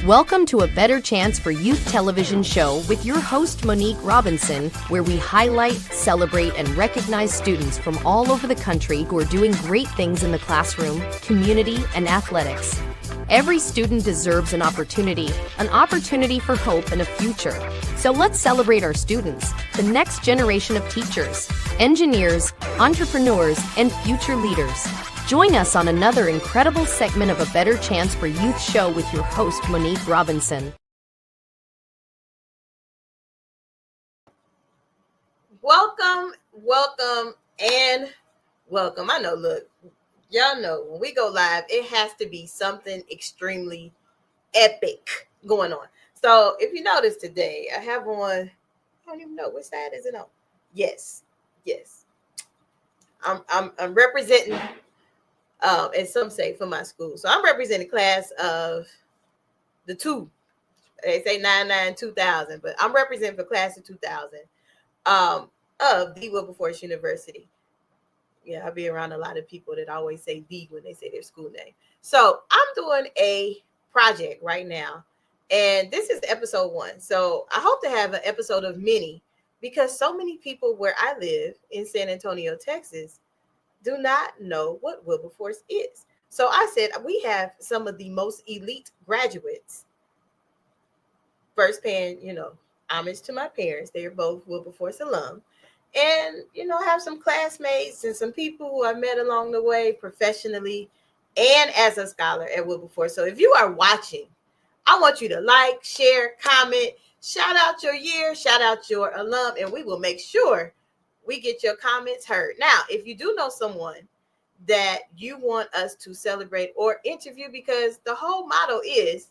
Welcome to A Better Chance for Youth television show with your host, Monique Robinson, where we highlight, celebrate, and recognize students from all over the country who are doing great things in the classroom, community, and athletics. Every student deserves an opportunity for hope and a future. So let's celebrate our students, the next generation of teachers, engineers, entrepreneurs, and future leaders. Join us on another incredible segment of A Better Chance for Youth show with your host, Monique Robinson. Welcome, and welcome. I know, look, y'all know when we go live, it has to be something extremely epic going on. So if you notice today, I have on, I don't even know, which side is it on? Yes. I'm representing, and some say for my school. So I'm representing class of the two. They say 99-2000, but I'm representing for class of 2000 of the Wilberforce University. Yeah, I'll be around a lot of people that always say "the" when they say their school name. So I'm doing a project right now, and this is episode 1. So I hope to have an episode of many, because so many people where I live in San Antonio, Texas, do not know what Wilberforce is. So I said we have some of the most elite graduates. First paying, homage to my parents. They are both Wilberforce alum. And, have some classmates and some people who I've met along the way professionally and as a scholar at Wilberforce. So if you are watching, I want you to like, share, comment, shout out your year, shout out your alum, and we will make sure we get your comments heard. Now, if you do know someone that you want us to celebrate or interview, because the whole motto is,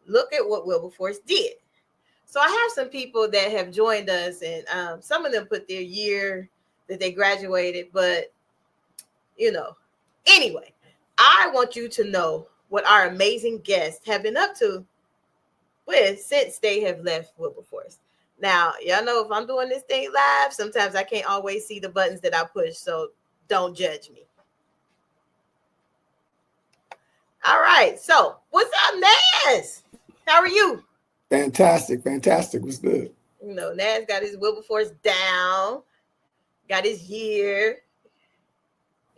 look at what Wilberforce did. So I have some people that have joined us, and some of them put their year that they graduated. But, anyway, I want you to know what our amazing guests have been up to since they have left Wilberforce. Now, y'all know if I'm doing this thing live, sometimes I can't always see the buttons that I push, so don't judge me. All right, so what's up, Naz? How are you? Fantastic. What's good? Naz got his Wilberforce down, got his year.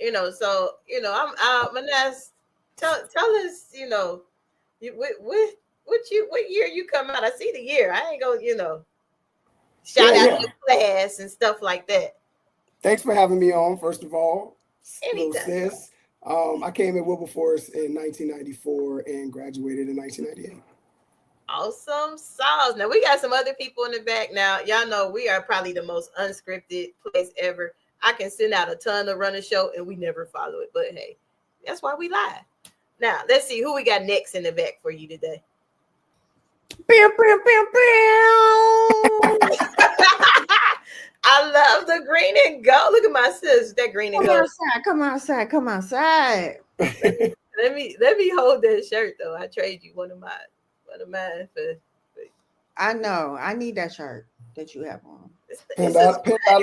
So I'm Naz. Tell us, what year you come out? I see the year. I ain't gonna, shout out your class and stuff like that. Thanks for having me on. First of all, anytime. Sis. I came at Wilberforce in 1994 and graduated in 1998. Awesome sauce. Now we got some other people in the back. Now y'all know we are probably the most unscripted place ever. I can send out a ton to run a show and we never follow it, but hey, that's why we live. Now let's see who we got next in the back for you today. I love the green and gold. Look at my sis, that green and gold. Come outside. Let me hold that shirt though. I trade you one of mine for. I know. I need that shirt that you have on. Penda, I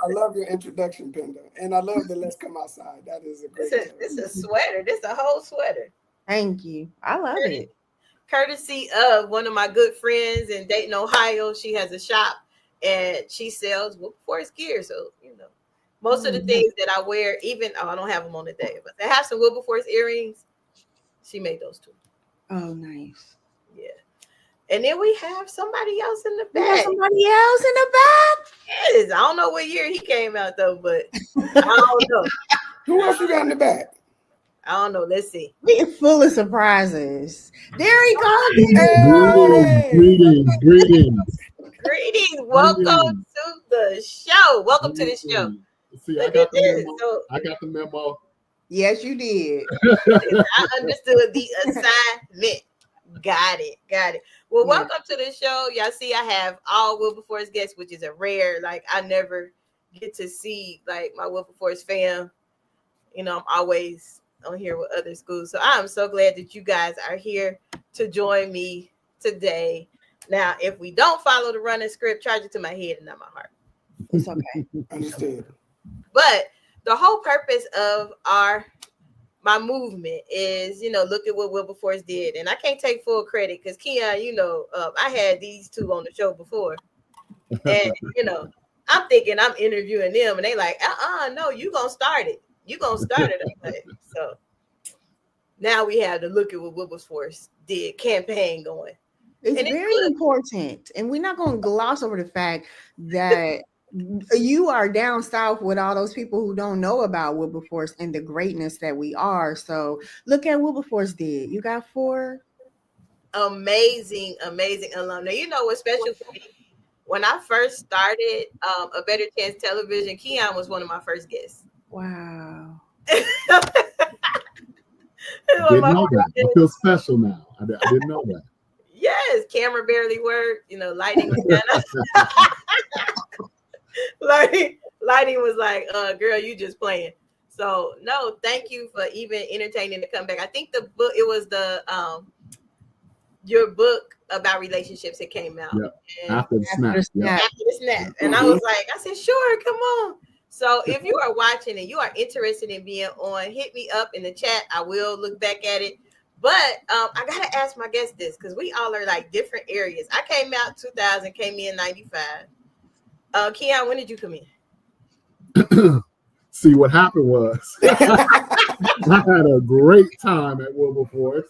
love your introduction, Penda, and I love the "Let's Come Outside." That is a great. This is a sweater. This is a whole sweater. Thank you. I love it. Courtesy of one of my good friends in Dayton, Ohio. She has a shop and she sells Wilberforce gear. So most of the things that I wear, even I don't have them on today, but I have some Wilberforce earrings. She made those too. Oh, nice. Yeah. And then we have somebody else in the back. Yes, I don't know what year he came out though, but I don't know. Who else you got in the back? I don't know. Let's see. We're full of surprises. There he goes. Greetings. Welcome to the show. Welcome to the show. See, I got the memo. Yes, you did. I understood the assignment. Got it. Well, welcome to the show. Y'all see I have all Wilberforce guests, which is a rare. Like, I never get to see like my Wilberforce fam. I'm always on here with other schools. So I'm so glad that you guys are here to join me today. Now, if we don't follow the running script, charge it to my head and not my heart. It's okay. Understood. But the whole purpose of our my movement is, look at what Wilberforce did. And I can't take full credit because Keon, I had these two on the show before. And, I'm thinking I'm interviewing them and they like, no, you going to start it. You going to start it. Like, so now we have to look at what Wilberforce did campaign going. It's very important. And we're not going to gloss over the fact that you are down south with all those people who don't know about Wilberforce and the greatness that we are. So look at Wilberforce did. You got 4 amazing alumni. You know what's special for me? When I first started A Better Chance Television, Keon was one of my first guests. Wow. Didn't know that. I feel special now. I didn't know that. Yes, camera barely worked. Lighting was kind of lighting was like, girl, you just playing. So no, thank you for even entertaining to come back. I think the book, it was the your book about relationships that came out. Yep. After the snap. After the snap. And I was like, I said, sure, come on. So if you are watching and you are interested in being on, hit me up in the chat. I will look back at it. But I gotta ask my guests this because we all are like different areas. I came out 2000, came in 95. Keon, when did you come in? See, what happened was I had a great time at Wilberforce.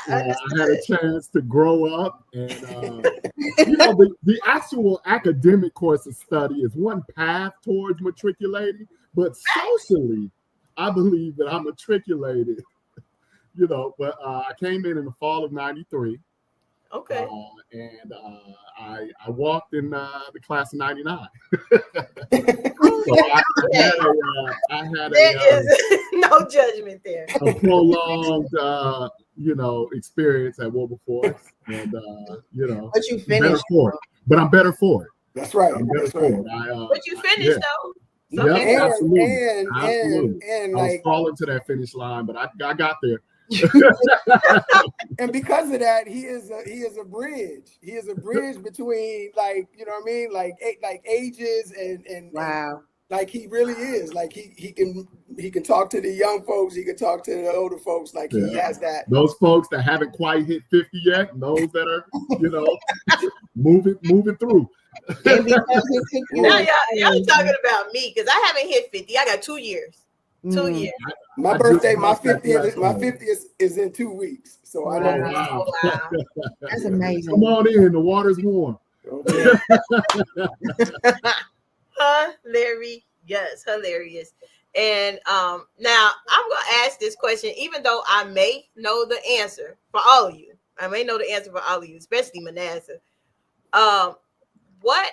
I had a chance to grow up, and the actual academic course of study is one path towards matriculating, but socially, I believe that I'm matriculated. But I came in the fall of ¡93. Okay. And I walked in the class of '99. So I had no judgment there. A prolonged, experience at Wilberforce, and But you finished. But I'm better for it. That's right. I'm better for it. But you finished though. Yeah, absolutely. And I was falling to that finish line, but I got there. And because of that, he is a bridge. He is a bridge between, like, like ages and wow. Like he really is. Like he can talk to the young folks. He can talk to the older folks. Like he has that. Those folks that haven't quite hit 50 yet, and those that are, moving through. Now y'all talking about me because I haven't hit 50. I got 2 years. 2 years. My birthday, my 50th is in 2 weeks. So I know. Wow. That's amazing. Come on in. The water's warm. Okay. Hilarious. And now I'm gonna ask this question, even though I may know the answer for all of you. I may know the answer for all of you, especially Manasseh. What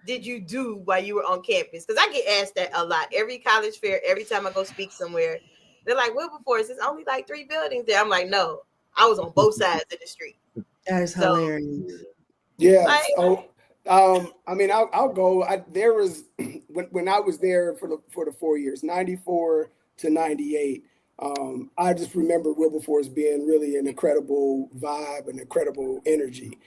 did you do while you were on campus? Because I get asked that a lot. Every college fair, every time I go speak somewhere, they're like, Wilberforce, it's only like 3 buildings there. I'm like, no, I was on both sides of the street. That is hilarious. Yeah. I'll go. There was when I was there for the 4 years, 94 to 98. I just remember Wilberforce being really an incredible vibe, an incredible energy.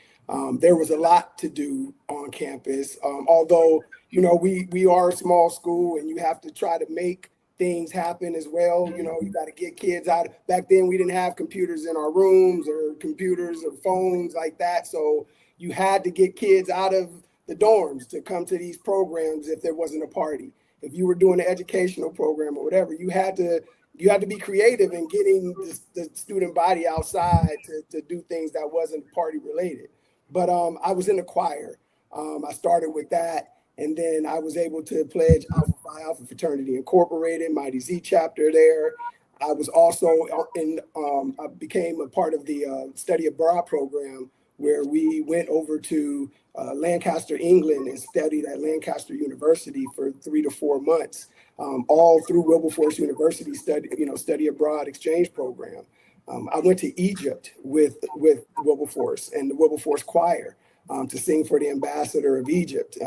There was a lot to do on campus. Although, we are a small school and you have to try to make things happen as well. You got to get kids out. Back then, we didn't have computers in our rooms or computers or phones like that. So you had to get kids out of the dorms to come to these programs if there wasn't a party. If you were doing an educational program or whatever, you had to be creative in getting the student body outside to do things that wasn't party related. But I was in the choir. I started with that. And then I was able to pledge Alpha Phi Alpha Fraternity Incorporated, Mighty Z chapter there. I was also I became a part of the study abroad program where we went over to Lancaster, England, and studied at Lancaster University for 3 to 4 months, all through Wilberforce University study abroad exchange program. I went to Egypt with Wilberforce and the Wilberforce Choir to sing for the ambassador of Egypt,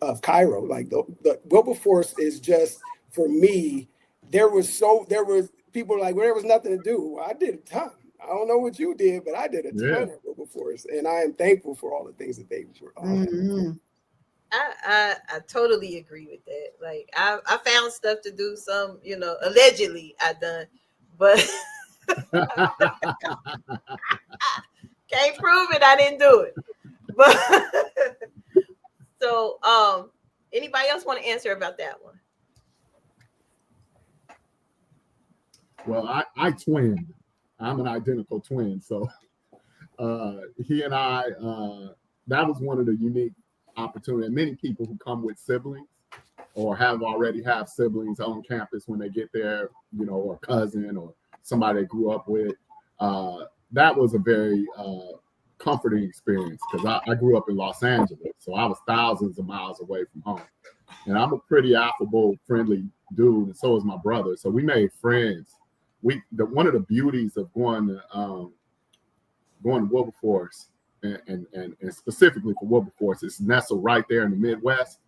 of Cairo. Like the Wilberforce is just, for me, there was people like, well, there was nothing to do. Well, I did a ton. I don't know what you did, but I did a ton at Wilberforce, and I am thankful for all the things that they were. I totally agree with that. Like I found stuff to do. Some, allegedly I done, but can't prove it. I didn't do it. But so, anybody else want to answer about that one? Well, I twinned. I'm an identical twin, so he and I. That was one of the unique opportunities. Many people who come with siblings or already have siblings on campus when they get there, you know, or a cousin or somebody they grew up with. That was a very comforting experience because I grew up in Los Angeles, so I was thousands of miles away from home. And I'm a pretty affable, friendly dude, and so is my brother. So we made friends. One of the beauties of going to Wilberforce and specifically for Wilberforce, it's nestled right there in the Midwest.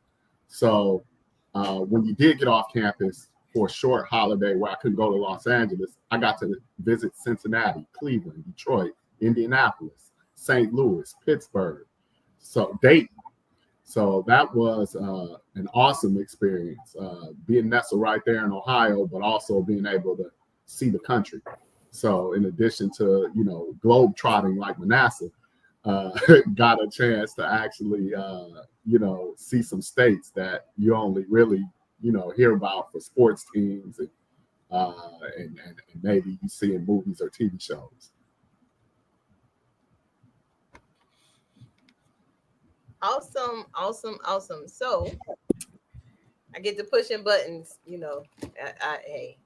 So when you did get off campus for a short holiday where I couldn't go to Los Angeles, I got to visit Cincinnati, Cleveland, Detroit, Indianapolis, St. Louis, Pittsburgh, so Dayton. So that was an awesome experience, being nestled right there in Ohio, but also being able to see the country. So in addition to, you know, globe trotting like Manasseh, got a chance to actually, you know, see some states that you only really, you know, hear about for sports teams and maybe you see in movies or TV shows. Awesome. So I get to pushing buttons, you know. Hey.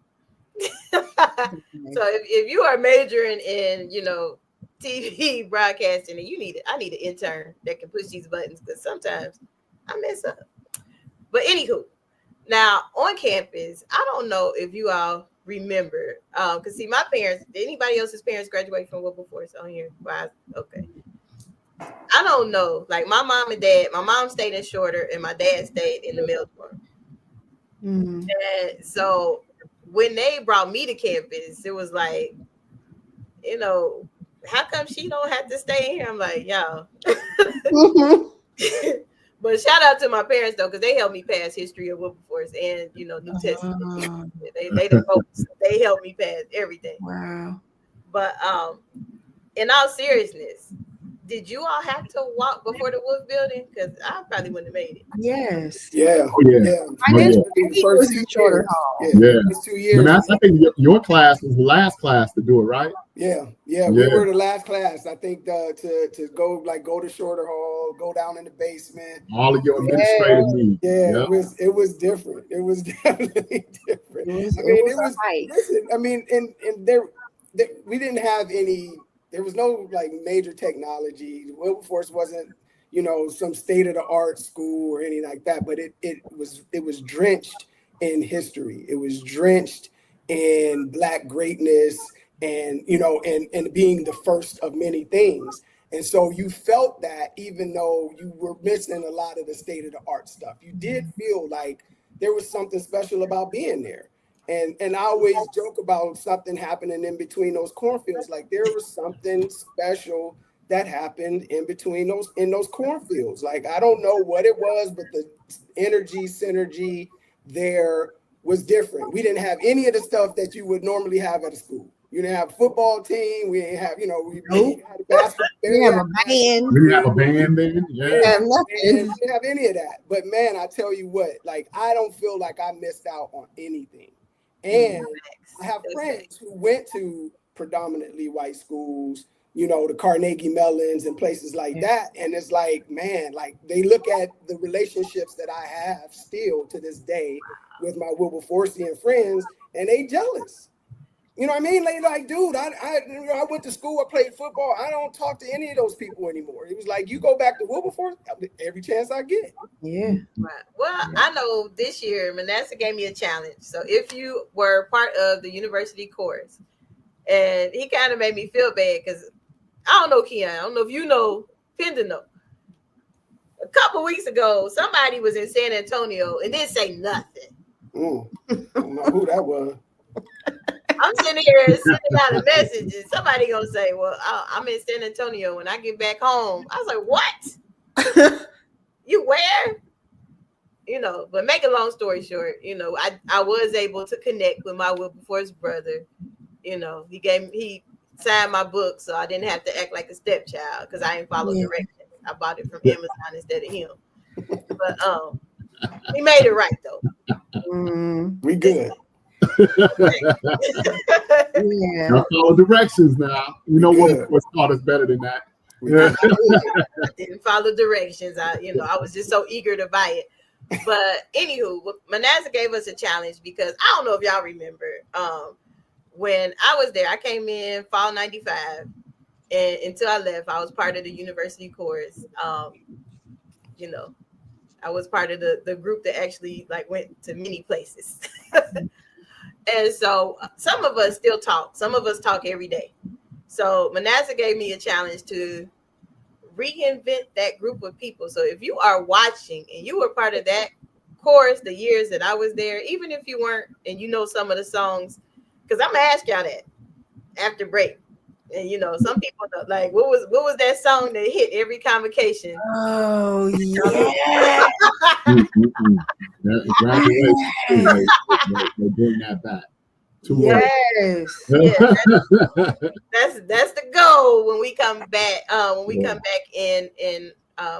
So if you are majoring in, you know, TV broadcasting, and I need an intern that can push these buttons because sometimes I mess up. But anywho, now on campus, I don't know if you all remember, because see, my parents, did anybody else's parents graduate from Wilberforce on here? Okay. I don't know. Like my mom and dad, my mom stayed in Shorter and my dad stayed in the Melbourne. Mm-hmm. And so when they brought me to campus, it was like, you know, how come she don't have to stay here? I'm like, y'all. But shout out to my parents though, because they helped me pass history of Wilberforce and, you know, New Testament. They helped me pass everything. Wow. But in all seriousness, did you all have to walk before the Wolf building? Because I probably wouldn't have made it. Yes. Yeah. I did the first 2 Shorter Hall. Yeah. First 2 years. I think your class was the last class to do it, right? Yeah. We were the last class. I think to go to Shorter Hall, go down in the basement. All of your administrative needs. Yeah, it was different. It was definitely different. Listen, I mean, and there we didn't have any. There was no like major technology. Wilberforce wasn't, you know, some state of the art school or anything like that. But it was drenched in history. It was drenched in Black greatness, and you know, and being the first of many things. And so you felt that even though you were missing a lot of the state of the art stuff, you did feel like there was something special about being there. And I always joke about something happening in between those cornfields. Like there was something special that happened in between those cornfields. Like I don't know what it was, but the energy, synergy there was different. We didn't have any of the stuff that you would normally have at a school. You didn't have a football team. We didn't have, you know, we had a basketball. We didn't have a band. We didn't have a band then. Yeah. We didn't have any of that. But man, I tell you what, like I don't feel like I missed out on anything. And I have friends who went to predominantly white schools, you know, the Carnegie Mellons and places like that. And it's like, man, like they look at the relationships that I have still to this day with my Wilberforcian friends, and they jealous. You know what I mean? Like, dude, I went to school, I played football. I don't talk to any of those people anymore. It was like, you go back to Wilberforce every chance I get. Yeah. Right. Well, I know this year Manasseh gave me a challenge. So if you were part of the university course, and he kind of made me feel bad because I don't know, Keon. I don't know if you know Pendano. A couple weeks ago, somebody was in San Antonio and didn't say nothing. I don't know who that was. I'm sitting here sending out a message, and somebody gonna say, "Well, I'm in San Antonio. When I get back home," I was like, "What? You where?" You know. But make a long story short, you know, I was able to connect with my Wilberforce brother, You know, he signed my book, so I didn't have to act like a stepchild because I didn't follow directions. I bought it from Amazon instead of him. But he made it right though. We good. Yeah. Follow directions now. You know what's taught us better than that. I didn't follow directions. I was just so eager to buy it. But anywho, Manasseh gave us a challenge because I don't know if y'all remember. When I was there, I came in fall '95, and until I left, I was part of the university chorus. You know, I was part of the group that actually like went to many places. And so some of us still talk. Some of us talk every day. So Manasseh gave me a challenge to reinvent that group of people. So if you are watching and you were part of that chorus the years that I was there, even if you weren't and you know some of the songs, because I'm gonna ask y'all that after break. And you know, some people know, like what was that song that hit every convocation? Oh yeah. They bring that back. Yes. That's the goal when we come back. Come back in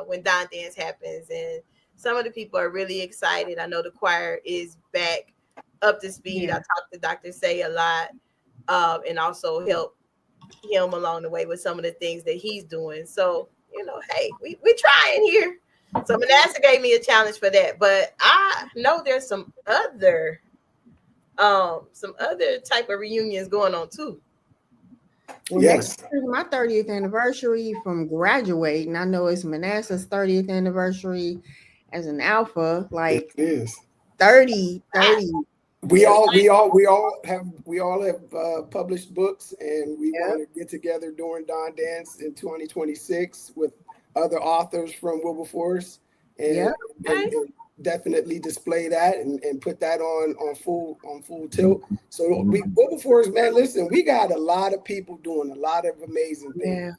when Don Dance happens, and some of the people are really excited. I know the choir is back up to speed. I talked to Dr. Say a lot, and also help him along the way with some of the things that he's doing. So you know, hey, we trying here. So Manasseh gave me a challenge for that, but I know there's some other type of reunions going on too. Well, yes, my 30th anniversary from graduating. I know it's Manasseh's 30th anniversary as an alpha. Like it is 30. We all have published books, and we want to get together during Don Dance in 2026 with other authors from Wilberforce, and definitely display that and put that on full tilt. So Wilberforce, man, listen, we got a lot of people doing a lot of amazing things,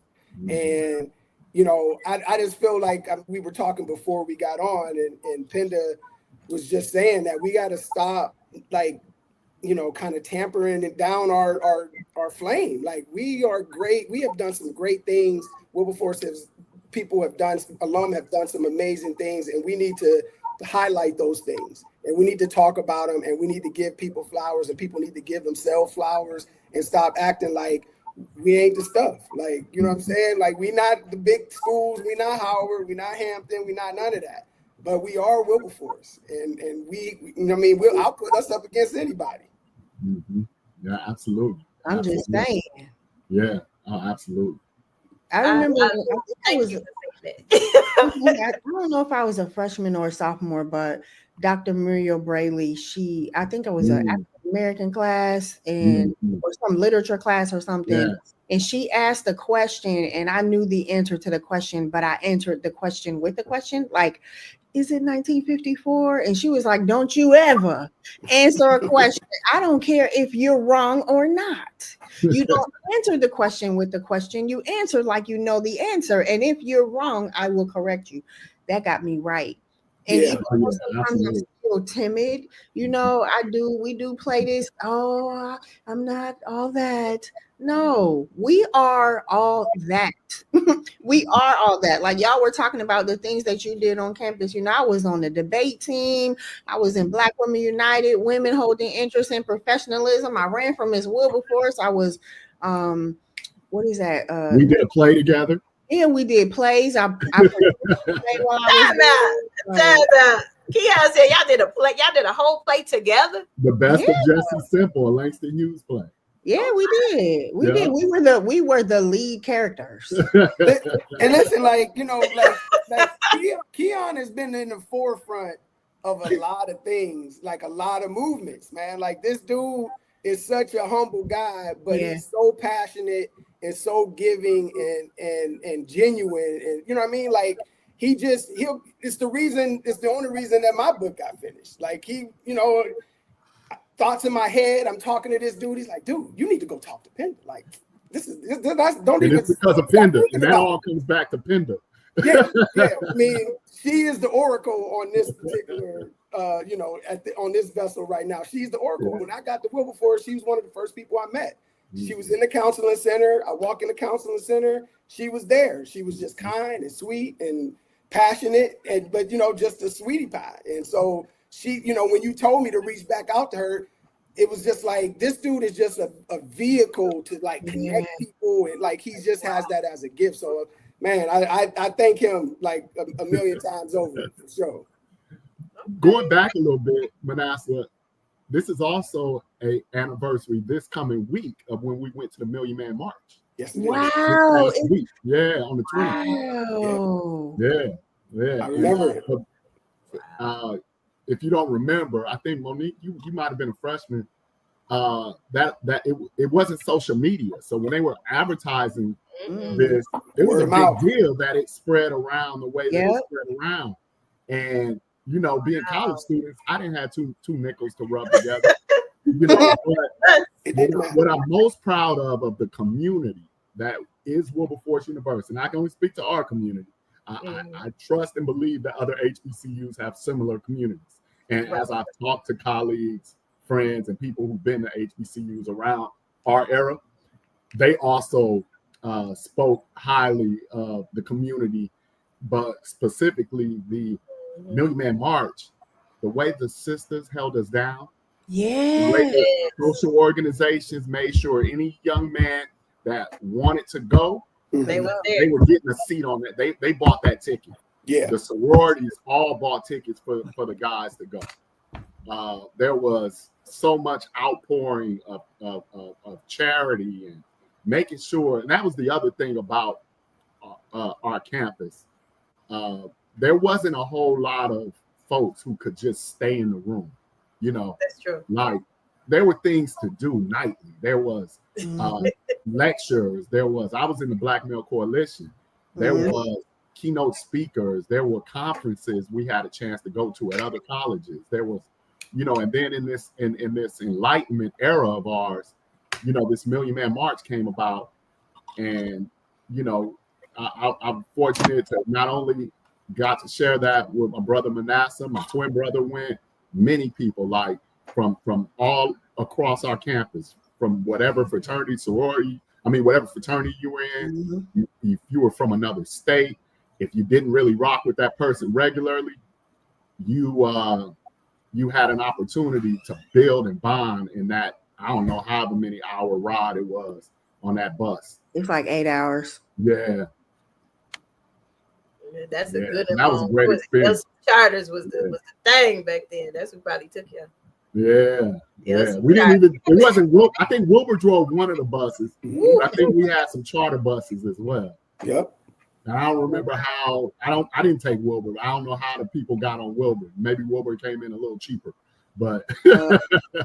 and you know, I just feel like we were talking before we got on, and Penda was just saying that we got to stop, like, you know, kind of tampering it down our flame. Like, we are great. We have done some great things. Wilberforce alum have done some amazing things, and we need to highlight those things, and we need to talk about them, and we need to give people flowers, and people need to give themselves flowers and stop acting like we ain't the stuff. Like, you know what I'm saying? Like, we not the big schools, we not Howard, we not Hampton, we not none of that. But we are Wilberforce, and we you know what I mean, I'll put us up against anybody. Mm-hmm. Yeah, absolutely. I'm just saying. Yeah, absolutely. I remember I don't know if I was a freshman or a sophomore, but Dr. Muriel Brayley, I think it was an African American class or some literature class or something. Yeah. And she asked a question, and I knew the answer to the question, but I answered the question with the question, like, is it 1954? And she was like, don't you ever answer a question. I don't care if you're wrong or not. You don't answer the question with the question. You answer like you know the answer. And if you're wrong, I will correct you. That got me right. And sometimes I'm still timid. You know, we do play this. Oh, I'm not all that. No, we are all that. We are all that. Like, y'all were talking about the things that you did on campus. You know, I was on the debate team. I was in Black Women United, Women Holding Interest in Professionalism. I ran for Miss Wilberforce. I was, what is that? We did a play together. Yeah, we did plays. I played while I was Keon said y'all did a play. Y'all did a whole play together. The best of Jesse Simple, a Langston Hughes play. Yeah, we did. We did. We were the lead characters. And listen, like, you know, like Keon has been in the forefront of a lot of things, like a lot of movements, man. Like, this dude is such a humble guy, but he's so passionate and so giving and genuine, and you know what I mean? Like, it's the only reason that my book got finished. Like, he, you know, thoughts in my head. I'm talking to this dude. He's like, dude, you need to go talk to Penda. Like, it's because of Penda, and that all comes back to Penda. Yeah. I mean, she is the oracle on this particular, you know, on this vessel right now. She's the oracle. When I got to Wilberforce, she was one of the first people I met. She was in the counseling center. I walked in the counseling center. She was there. She was just kind and sweet and passionate, but just a sweetie pie. And so she, when you told me to reach back out to her, it was just like, this dude is just a vehicle to like connect people, and like he just has that as a gift. So man, I thank him like a million times over for sure. Going back a little bit, Manasseh, this is also an anniversary this coming week of when we went to the Million Man March. Yes. Wow. Yeah, on the 20th. Wow. Yeah. I remember it. If you don't remember, I think Monique, you might have been a freshman. That it wasn't social media, so when they were advertising this, it was a big deal that it spread around the way that it spread around. And being college students, I didn't have two nickels to rub together. But what I'm most proud of the community that is Wilberforce University, and I can only speak to our community. I trust and believe that other HBCUs have similar communities. And as I've talked to colleagues, friends, and people who've been to HBCUs around our era, they also spoke highly of the community, but specifically the Million Man March, the way the sisters held us down, the way the social organizations made sure any young man that wanted to go, they were getting a seat on that. They bought that ticket. Yeah, the sororities all bought tickets for the guys to go. There was so much outpouring of charity and making sure, and that was the other thing about our campus. There wasn't a whole lot of folks who could just stay in the room. That's true. Like there were things to do nightly. There was lectures. I was in the Black Male Coalition. There was keynote speakers. There were conferences we had a chance to go to at other colleges. There was, and then in this Enlightenment era of ours, this Million Man March came about, and I'm fortunate to not only got to share that with my brother Manasseh, my twin brother went, many people like from all across our campus, from whatever fraternity, sorority, whatever fraternity you were in, if you were from another state, if you didn't really rock with that person regularly, you had an opportunity to build and bond in that, I don't know however many hour ride it was on that bus. It's like 8 hours. Yeah. That's a good. That was a great experience. Charters was the thing back then. That's what probably took you. Yeah. We didn't even. It wasn't. I think Wilbur drove one of the buses. I think we had some charter buses as well. Yep. And I don't remember how. I didn't take Wilbur. I don't know how the people got on Wilbur. Maybe Wilbur came in a little cheaper. But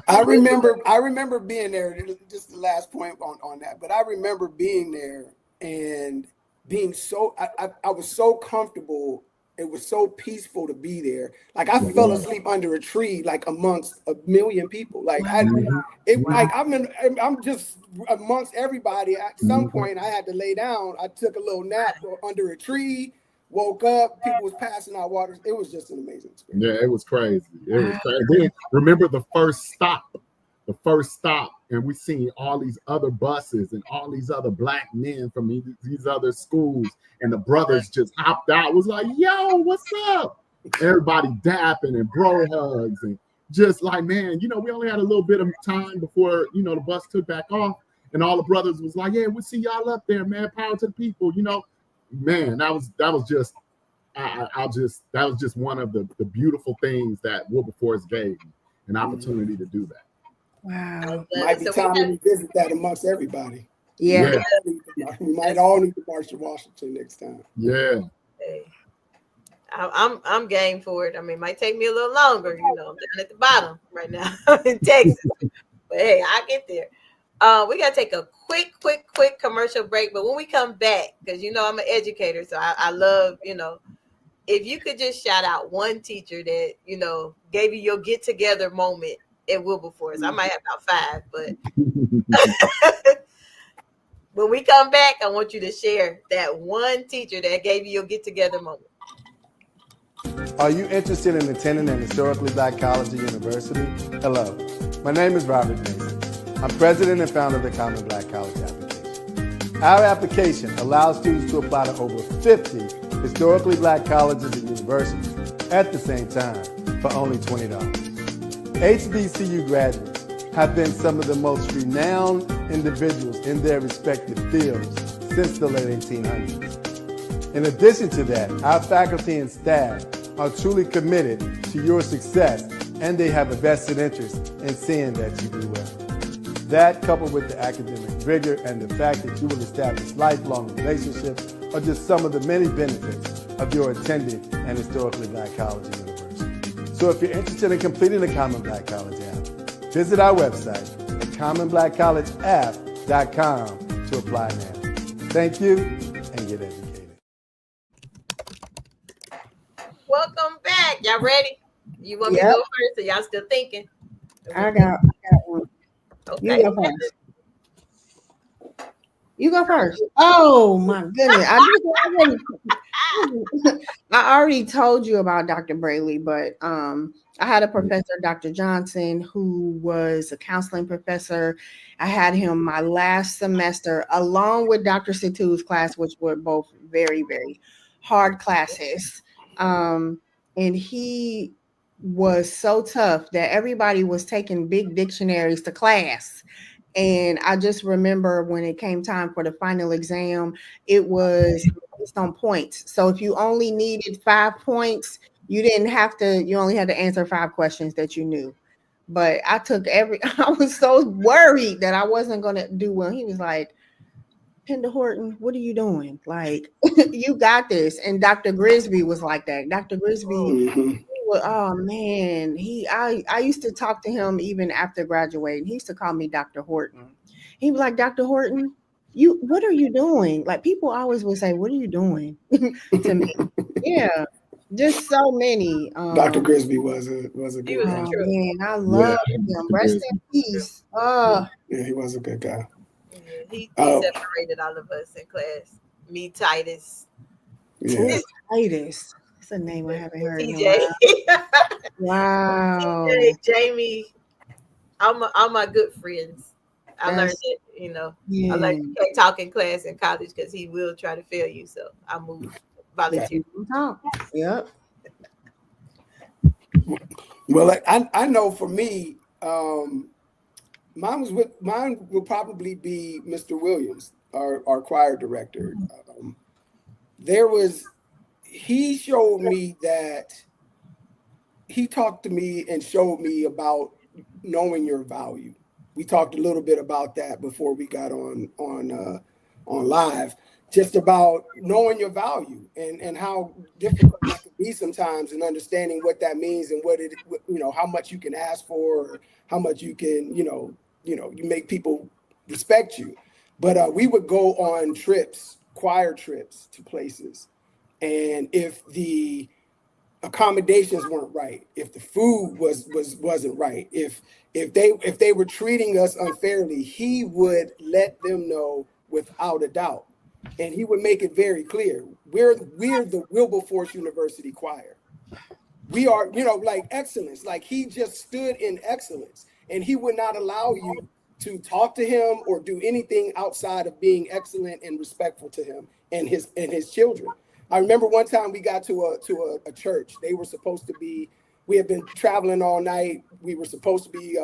I remember being there. Just the last point on that. But I remember being there and being so. I was so comfortable. It was so peaceful to be there. Like I fell asleep under a tree, like amongst a million people. Like I'm just amongst everybody. At some point, I had to lay down. I took a little nap under a tree. Woke up. People was passing out water. It was just an amazing experience. Yeah, it was crazy. Then remember the first stop, and we seen all these other buses and all these other black men from these other schools, and the brothers just hopped out. Was like, "Yo, what's up?" Everybody dapping and bro hugs, and just like, man, we only had a little bit of time before the bus took back off, and all the brothers was like, "Yeah, we'll see y'all up there, man. Power to the people." Man, that was just one of the beautiful things that Wilberforce gave me, an opportunity to do that. Wow. Might be time to revisit that amongst everybody. Yeah. We might all need to march to Washington next time. Yeah. Hey, I'm game for it. It might take me a little longer. I'm down at the bottom right now in Texas. But hey, I'll get there. We got to take a quick commercial break. But when we come back, because I'm an educator, so I love, if you could just shout out one teacher that, gave you your get together moment at Wilberforce. I might have about 5, but when we come back, I want you to share that one teacher that gave you your get together moment. Are you interested in attending an historically black college or university? Hello, my name is Robert Mason. I'm president and founder of the Common Black College application. Our application allows students to apply to over 50 historically black colleges and universities at the same time for only $20. HBCU graduates have been some of the most renowned individuals in their respective fields since the late 1800s. In addition to that, our faculty and staff are truly committed to your success, and they have a vested interest in seeing that you do well. That, coupled with the academic rigor and the fact that you will establish lifelong relationships, are just some of the many benefits of your attending an historically black college and university. So if you're interested in completing the Common Black College app, visit our website at commonblackcollegeapp.com to apply now. Thank you, and get educated. Welcome back. Y'all ready? You want me to go first, or y'all still thinking? I got one. Okay. You go first. Oh my goodness. I already told you about Dr. Braley, but I had a professor, Dr. Johnson, who was a counseling professor. I had him my last semester, along with Dr. Situ's class, which were both very, very hard classes. And he was so tough that everybody was taking big dictionaries to class. And I just remember when it came time for the final exam, it was based on points. So if you only needed 5 points, you only had to answer 5 questions that you knew. But I was so worried that I wasn't going to do well. He was like, Penda Horton, what are you doing? Like, you got this. And Dr. Grisby was like that. Dr. Grisby, oh man, I used to talk to him even after graduating. He used to call me Dr. Horton. He'd be like, Dr. Horton, what are you doing? Like, people always would say, what are you doing to me? Yeah, just so many. Dr. Grisby was a good guy. Man, I love him. Rest in peace. Yeah, he was a good guy. He separated all of us in class. Me, Titus. Yeah. Titus. That's a name I haven't heard. TJ. Wow. TJ, Jamie. All my good friends. I learned that, I learned you can't talk in class in college because he will try to fail you. So I moved volunteer. Yep. Well, I know for me, mine will probably be Mr. Williams, our choir director. He showed me that he talked to me and showed me about knowing your value. We talked a little bit about that before we got on live, just about knowing your value and how difficult that can be sometimes, and understanding what that means and how much you can ask for, or how much you can, you make people respect you. But we would go on trips, choir trips to places. And if the accommodations weren't right, if the food wasn't right, if they were treating us unfairly, he would let them know without a doubt. And he would make it very clear. We're the Wilberforce University choir. We are, like excellence. Like, he just stood in excellence, and he would not allow you to talk to him or do anything outside of being excellent and respectful to him and his children. I remember one time we got to a church. They were supposed to be, we had been traveling all night. We were supposed to be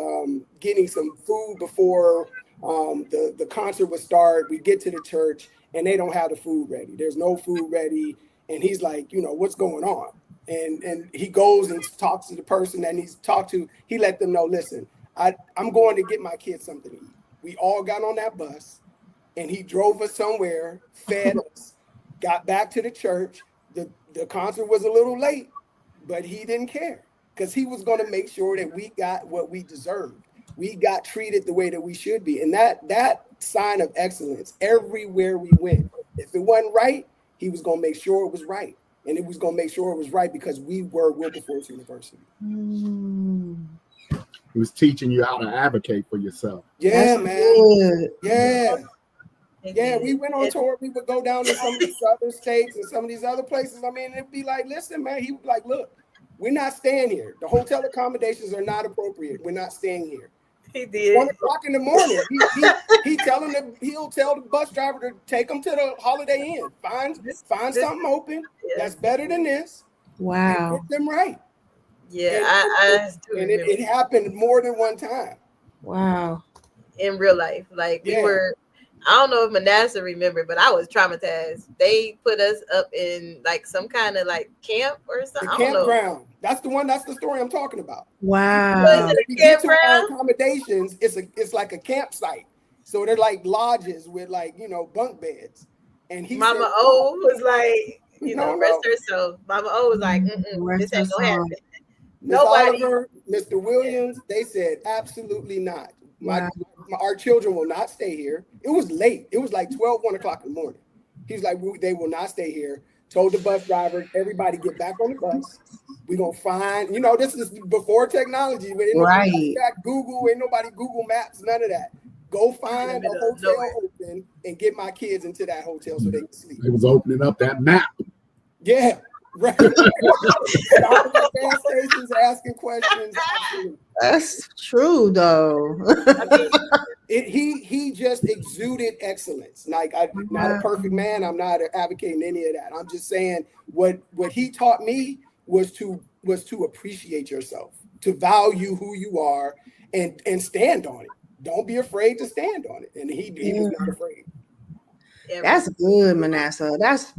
getting some food before the concert would start. We get to the church and they don't have the food ready. There's no food ready. And he's like, what's going on? And he goes and talks to the person that he's talked to. He let them know, listen, I'm going to get my kids something to eat. We all got on that bus and he drove us somewhere, fed us. Got back to the church. The concert was a little late, but he didn't care because he was going to make sure that we got what we deserved. We got treated the way that we should be. And that sign of excellence everywhere we went. If it wasn't right, he was going to make sure it was right. And it was going to make sure it was right because we were Wilberforce University. He was teaching you how to advocate for yourself. Yeah, That's man. good. Yeah. Yeah, we went on tour. We would go down to some of these other states and some of these other places. I mean, it'd be like, listen, man, he would be like, look, we're not staying here. The hotel accommodations are not appropriate. We're not staying here. He did. 1:00 in the morning. He'll tell the bus driver to take him to the Holiday Inn. Find something open that's better than this. Wow. Get them right. Yeah, I it happened more than one time. Wow. In real life, like we were. I don't know if Manasseh remembered, but I was traumatized. They put us up in like some kind of like camp or something. The campground. That's the story I'm talking about. Wow. We get to our accommodations, it's like a campsite. So they're like lodges with like, bunk beds. And Mama O was like, rest herself. Mama O was like, this ain't gonna happen. Miss Oliver, Mr. Williams, they said absolutely not. Our children will not stay here. It was late. It was like 1 o'clock in the morning. He's like, they will not stay here. Told the bus driver, everybody get back on the bus. We're going to find, this is before technology. Right. Google, ain't nobody Google Maps, none of that. Go find a hotel open and get my kids into that hotel so they can sleep. It was opening up that map. Yeah. Right. Gas stations asking questions. Absolutely. That's true, though. He just exuded excellence. Like, I'm not a perfect man. I'm not advocating any of that. I'm just saying what he taught me was to appreciate yourself, to value who you are, and stand on it. Don't be afraid to stand on it. And he was not afraid. That's good, Manasseh. That's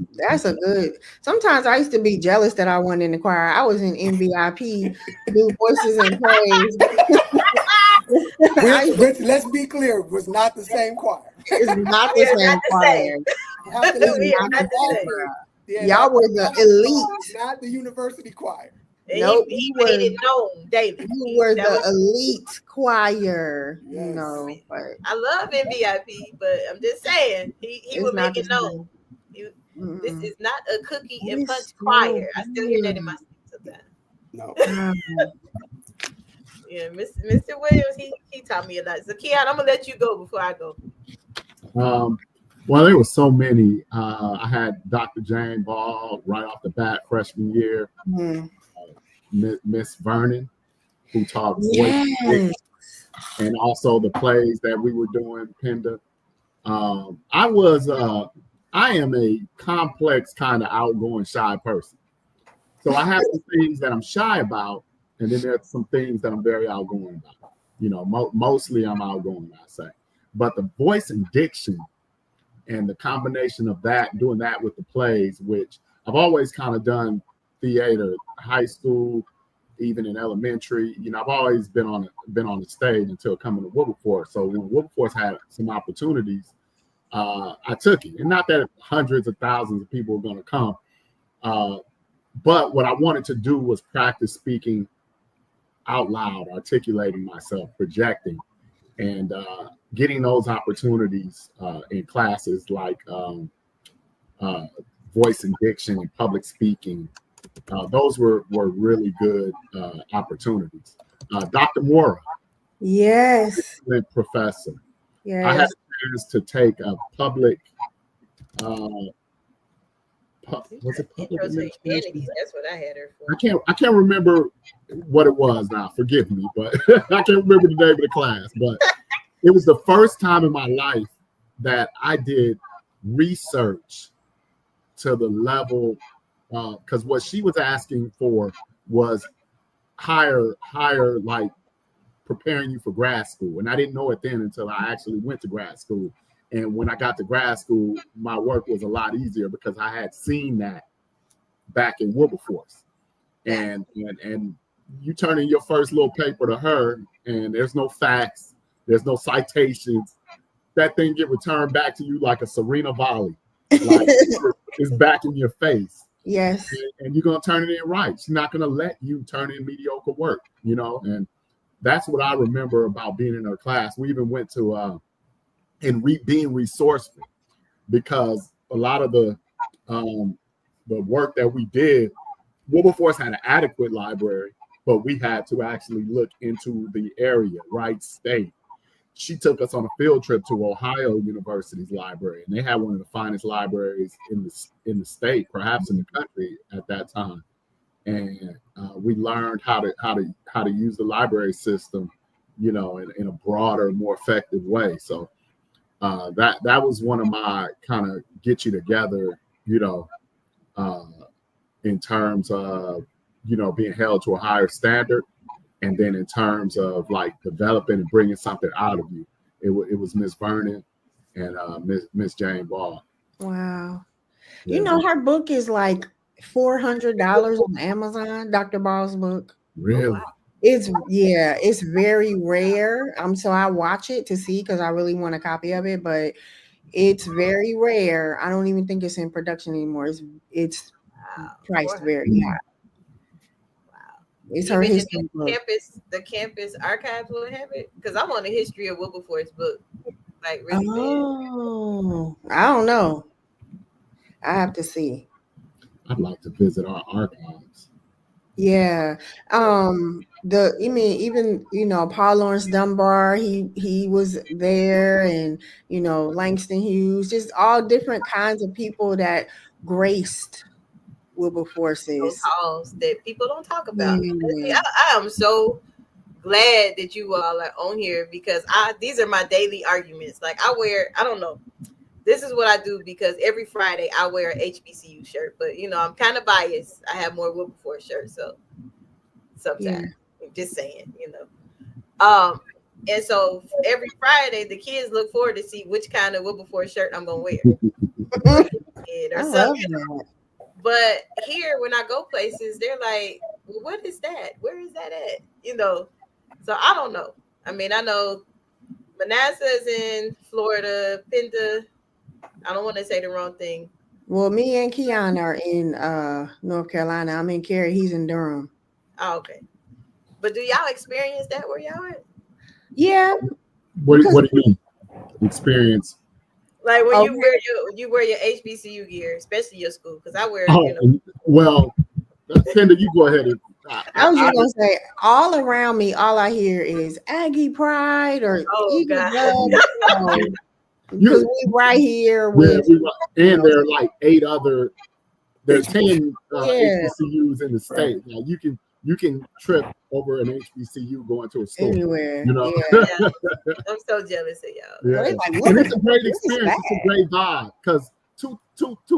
a good. Sometimes I used to be jealous that I wasn't in the choir. I was in MVP, do voices and praise. Which, let's be clear, was not the same choir. It's not the same choir. Y'all were the elite, not the university choir. Nope, he made it known, David. You were the elite choir, yes. But I love MVP, but I'm just saying he would make it known. This is not a cookie and punch choir. I still hear that in my sleep sometimes. No. Yeah, Mr. Williams, he taught me a lot. So Keon, I'm gonna let you go before I go. Well, there were so many. I had Dr. Jane Ball right off the bat freshman year. Miss Vernon, who taught voice and also the plays that we were doing, Penda. I am a complex kind of outgoing, shy person. So I have some things that I'm shy about, and then there's some things that I'm very outgoing about. Mostly I'm outgoing, I say. But the voice and diction and the combination of that, doing that with the plays, which I've always kind of done theater, high school, even in elementary. I've always been on the stage until coming to Wilberforce. So when Wilberforce had some opportunities, I took it. And not that hundreds of thousands of people were going to come, but what I wanted to do was practice speaking out loud, articulating myself, projecting, and getting those opportunities in classes like voice and diction and public speaking. Those were really good opportunities. Dr. Mora, yes, professor. Yes. I had a chance to take a public. Was it public administration? That's what I had her for. I can't remember what it was now. Forgive me, but I can't remember the name of the class. But it was the first time in my life that I did research to the level. Because what she was asking for was higher, like preparing you for grad school. And I didn't know it then until I actually went to grad school. And when I got to grad school, my work was a lot easier because I had seen that back in Wilberforce. And you turn in your first little paper to her, and there's no facts, there's no citations. That thing get returned back to you like a Serena volley. Like it's back in your face. Yes. And you're going to turn it in right. She's not going to let you turn in mediocre work, and that's what I remember about being in her class. We even went to being resourceful, because a lot of the work that we did, Wilberforce had an adequate library, but we had to actually look into the area, right? State. She took us on a field trip to Ohio University's library, and they had one of the finest libraries in the state, perhaps in the country at that time. And we learned how to use the library system you know, in a broader, more effective way. So that was one of my kind of get you together, you know, in terms of, you know, being held to a higher standard. And then in terms of like developing and bringing something out of you, it was Miss Vernon and Miss Jane Ball. Wow. Yeah. You know, her book is like $400 on Amazon, Dr. Ball's book. Really? Oh, wow. It's very rare. So I watch it to see because I really want a copy of it, but it's very rare. I don't even think it's in production anymore. It's priced very high. It's her Even history book. the campus archives will have it because I want a history of Wilberforce book, like really bad. I don't know. I have to see. I'd like to visit our archives. Yeah. Even, you know, Paul Laurence Dunbar, he was there, and, you know, Langston Hughes, just all different kinds of people that graced Wilberforce's Those halls that people don't talk about. I am so glad that you all are on here because these are my daily arguments. Like I don't know. This is what I do because every Friday I wear an HBCU shirt, but you know, I'm kind of biased. I have more Wilberforce shirts, so sometimes I'm just saying, you know. And so every Friday the kids look forward to see which kind of Wilberforce shirt I'm gonna wear. I love that. But here, when I go places, they're like, well, what is that? Where is that at? You know, so I don't know. I mean, I know Manasseh's in Florida, Pinda. I don't want to say the wrong thing. Well, me and Keon are in North Carolina. I'm in Cary. He's in Durham. Oh, okay. But do y'all experience that where y'all at? Yeah. What do you mean? Experience? Like when you wear your HBCU gear, especially your school, because I wear. Well, Kendra, you go ahead. I was just gonna say, all around me, all I hear is Aggie Pride or Eagle Love, because we right here with, and there are like 8 other. There's 10 HBCUs in the state. Now you can trip over an HBCU going to a store anywhere. You know, I'm so jealous of y'all. Yeah. And it's a great experience. It's a great vibe because two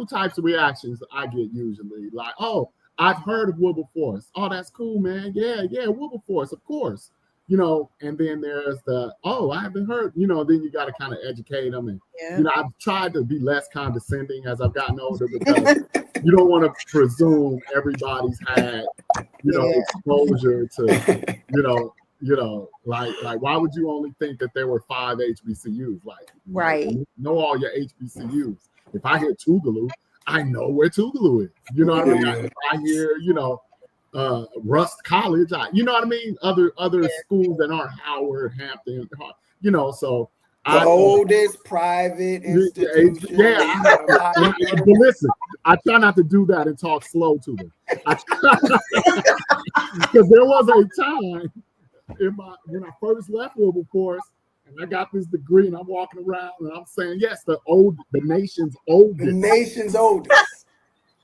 types of reactions I get usually. Like, oh, I've heard of Wilberforce. Oh, that's cool, man. Yeah, Wilberforce, of course. You know, and then there's the, oh, I haven't heard, you know, then you got to kind of educate them. And, you know, I've tried to be less condescending as I've gotten older because you don't want to presume everybody's had, you know, exposure to, you know, like why would you only think that there were 5 HBCUs? Like, know all your HBCUs. If I hear Tougaloo, I know where Tougaloo is. You know what I mean? If I hear, you know, Rust College, you know what I mean? Other schools that aren't Howard, Hampton, you know, so the oldest private institution. But listen, I try not to do that and talk slow to them. Because there was a time when I first left Wilberforce and I got this degree and I'm walking around and I'm saying, yes, the nation's oldest. The nation's oldest.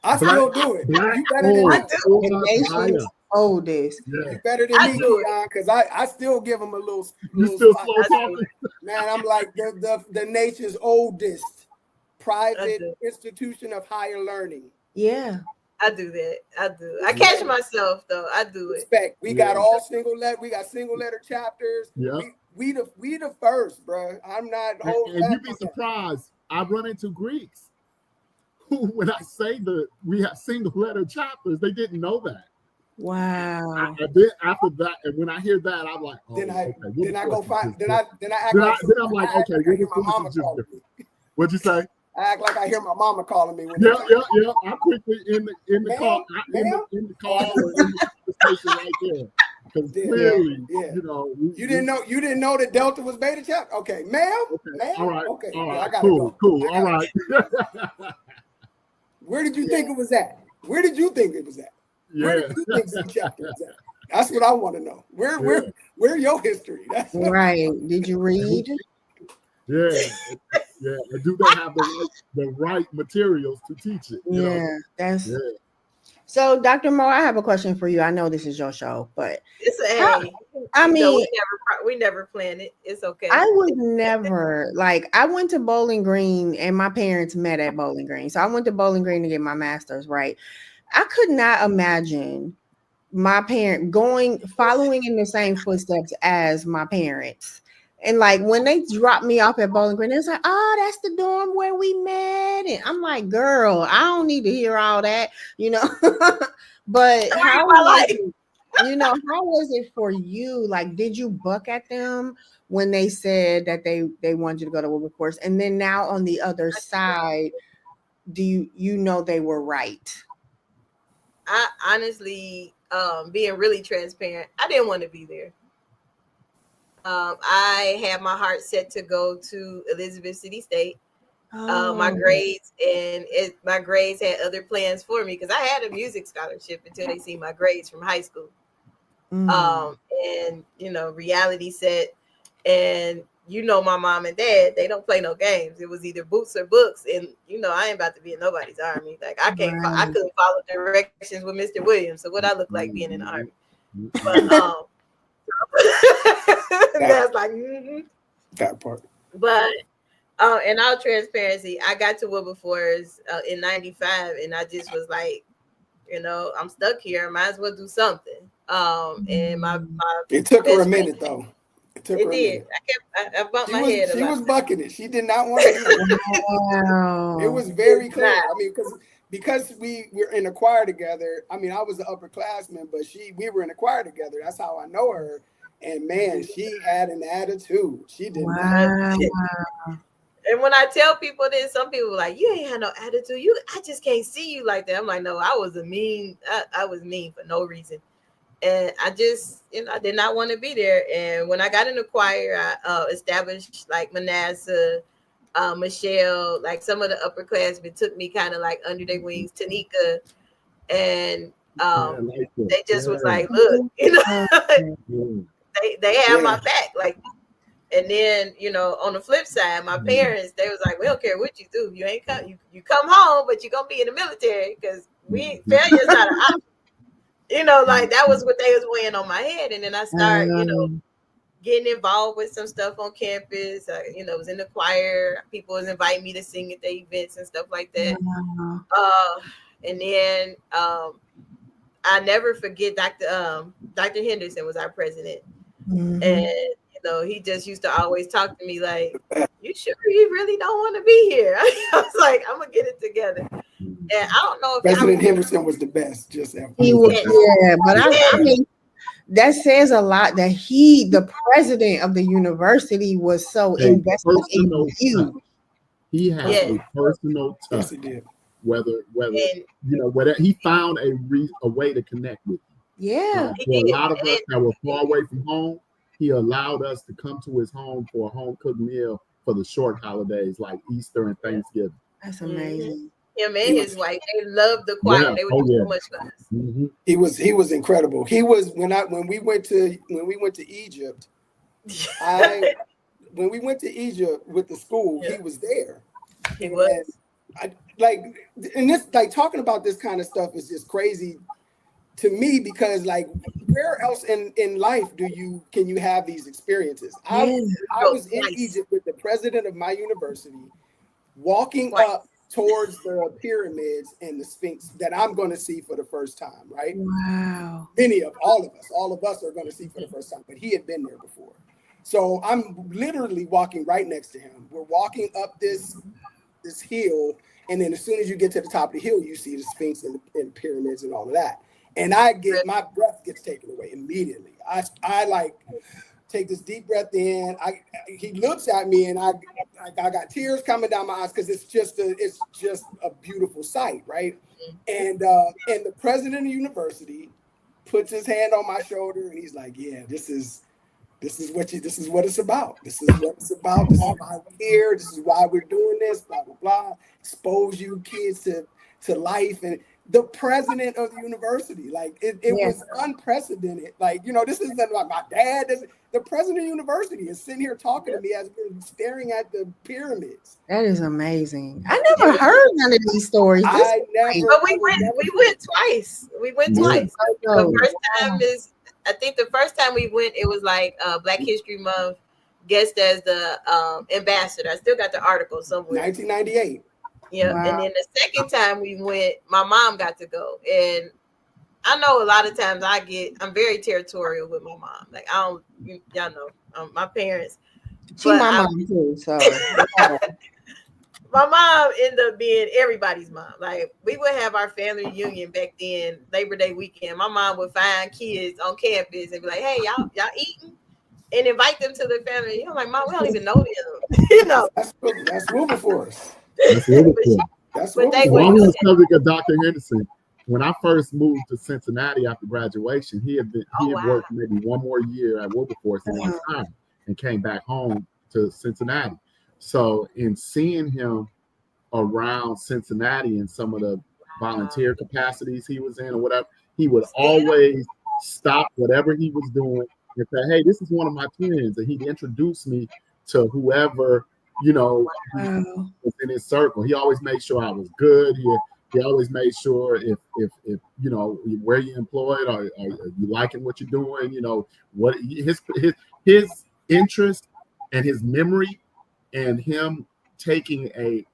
I still do it. You better than me. The nation's oldest. You better than me, Keon, because I still give them a little. You still slow talking? Man, I'm like the nation's oldest private institution of higher learning. Yeah. I do that. I do. I catch myself though. I do it. Respect. We got all single letter. We got single letter chapters. Yeah. We the first, bro. I'm not. And you'd be surprised. I run into Greeks who, when I say that we have single letter chapters, they didn't know that. Wow. And then after that, and when I hear that, I'm like, oh, then I go find. Then I act then like. Then I'm like, okay, I hear my mama calling me. What'd you say? I act like I hear my mama calling me. Yeah. I'm quickly in the call, in the call, or in the station right there. Because clearly, you know, you didn't know that Delta was beta chapter. Okay, ma'am. All right. Okay. All right. I gotta cool. go. All right. Where did you think it was at? Where did you think it was at? Yeah. Where did you think the chapter was at? That's what I want to know. Where your history? That's right. Did you read? Yeah. Do they have the right materials to teach it? Yeah, that's So, Dr. Mo, I have a question for you. I know this is your show, but It's a how, hey. I mean, we never planned it. It's okay. I would never I went to Bowling Green and my parents met at Bowling Green. So I went to Bowling Green to get my master's, right? I could not imagine my parent following in the same footsteps as my parents. And like when they dropped me off at Bowling Green, it's like, oh, that's the dorm where we met. And I'm like, girl, I don't need to hear all that, you know. But how was it, how was it for you? Like, did you buck at them when they said that they wanted you to go to Wilberforce? And then now on the other side, do you know they were right? I honestly, being really transparent, I didn't want to be there. I had my heart set to go to Elizabeth City State. My grades had other plans for me because I had a music scholarship until they see my grades from high school. And reality set, and my mom and dad, they don't play no games. It was either boots or books, and I ain't about to be in nobody's army. Like I couldn't follow directions with Mr. Williams. So what I look like being in the army? But that's like that part. But in all transparency, I got to Wilberforce in '95, and I just was like, I'm stuck here. Might as well do something. And my it took her a minute though. It did. I bumped my head. She was bucking it. She did not want to do it. Wow. It was very clear. I mean, because we were in a choir together. I mean, I was an upperclassman, but we were in a choir together. That's how I know her. And man, she had an attitude. She did not. And when I tell people this, some people are like, you ain't had no attitude. I just can't see you like that. I'm like, no, I was I was mean for no reason. And I just, I did not want to be there. And when I got in the choir, I established like Manasseh, Michelle, like some of the upperclassmen took me kind of like under their wings, Tanika. And they just was like, look, they have my back. Like, and then, on the flip side, my parents, they was like, we don't care what you do. You ain't come, you come home, but you're going to be in the military because failure's not an option. Like that was what they was weighing on my head. And then I started, getting involved with some stuff on campus. Was in the choir. People was inviting me to sing at the events and stuff like that. And then I never forget Dr. Henderson was our president. And he just used to always talk to me like, you sure you really don't want to be here? I was like, I'm gonna get it together. And I don't know if President Henderson was the best. He was, but I mean, that says a lot that the president of the university was so invested in you. He had a personal touch. Yes, he did. Whether he found a way to connect with you. Yeah. For a lot of us that were far away from home, he allowed us to come to his home for a home cooked meal for the short holidays like Easter and Thanksgiving. That's amazing. Him and his wife, they loved the choir. Yeah. They would do so much for us. Mm-hmm. He was incredible. He was when we went to Egypt. When we went to Egypt with the school, he was there. He was. Talking about this kind of stuff is just crazy to me because like where else in life can you have these experiences? I was in Egypt with the president of my university, walking up towards the pyramids and the Sphinx that I'm going to see for the first time, right? Wow. All of us are going to see for the first time, but he had been there before. So I'm literally walking right next to him. We're walking up this hill, and then as soon as you get to the top of the hill, you see the Sphinx and the pyramids and all of that. And my breath gets taken away immediately. I like take this deep breath in. He looks at me, and I got tears coming down my eyes because it's just a beautiful sight, right? And the president of the university puts his hand on my shoulder, and he's like, "Yeah, this is what it's about. This is what it's about. This is why we're here. This is why we're doing this. Blah blah blah. Expose you kids to life." And the president of the university. Like it was unprecedented. Like, you know, this isn't like my dad. The president of the university is sitting here talking to me as we're staring at the pyramids. That is amazing. I never heard none of these stories. But we went twice. We went twice. The first time I think the first time we went, it was like Black History Month, guest as the ambassador. I still got the article somewhere. 1998. Yeah, wow. And then the second time we went, my mom got to go, and I know a lot of times I'm very territorial with my mom. Like y'all know, my parents. She's my mom too, so. My mom ended up being everybody's mom. Like we would have our family reunion back then, Labor Day weekend. My mom would find kids on campus and be like, "Hey, y'all eating?" and invite them to the family. I'm like, "Mom, we don't even know them." You know, that's Wilberforce. That's Wilberforce. That's on the subject of Dr. Henderson. When I first moved to Cincinnati after graduation, he had worked maybe one more year at Wilberforce in one time and came back home to Cincinnati. So in seeing him around Cincinnati in some of the volunteer capacities he was in or whatever, he would always stop whatever he was doing and say, "Hey, this is one of my twins," and he'd introduce me to whoever, you know, was in his circle. He always made sure I was good. He always made sure if you know where you're employed or you liking what you're doing, you know, what his interest and his memory and him taking a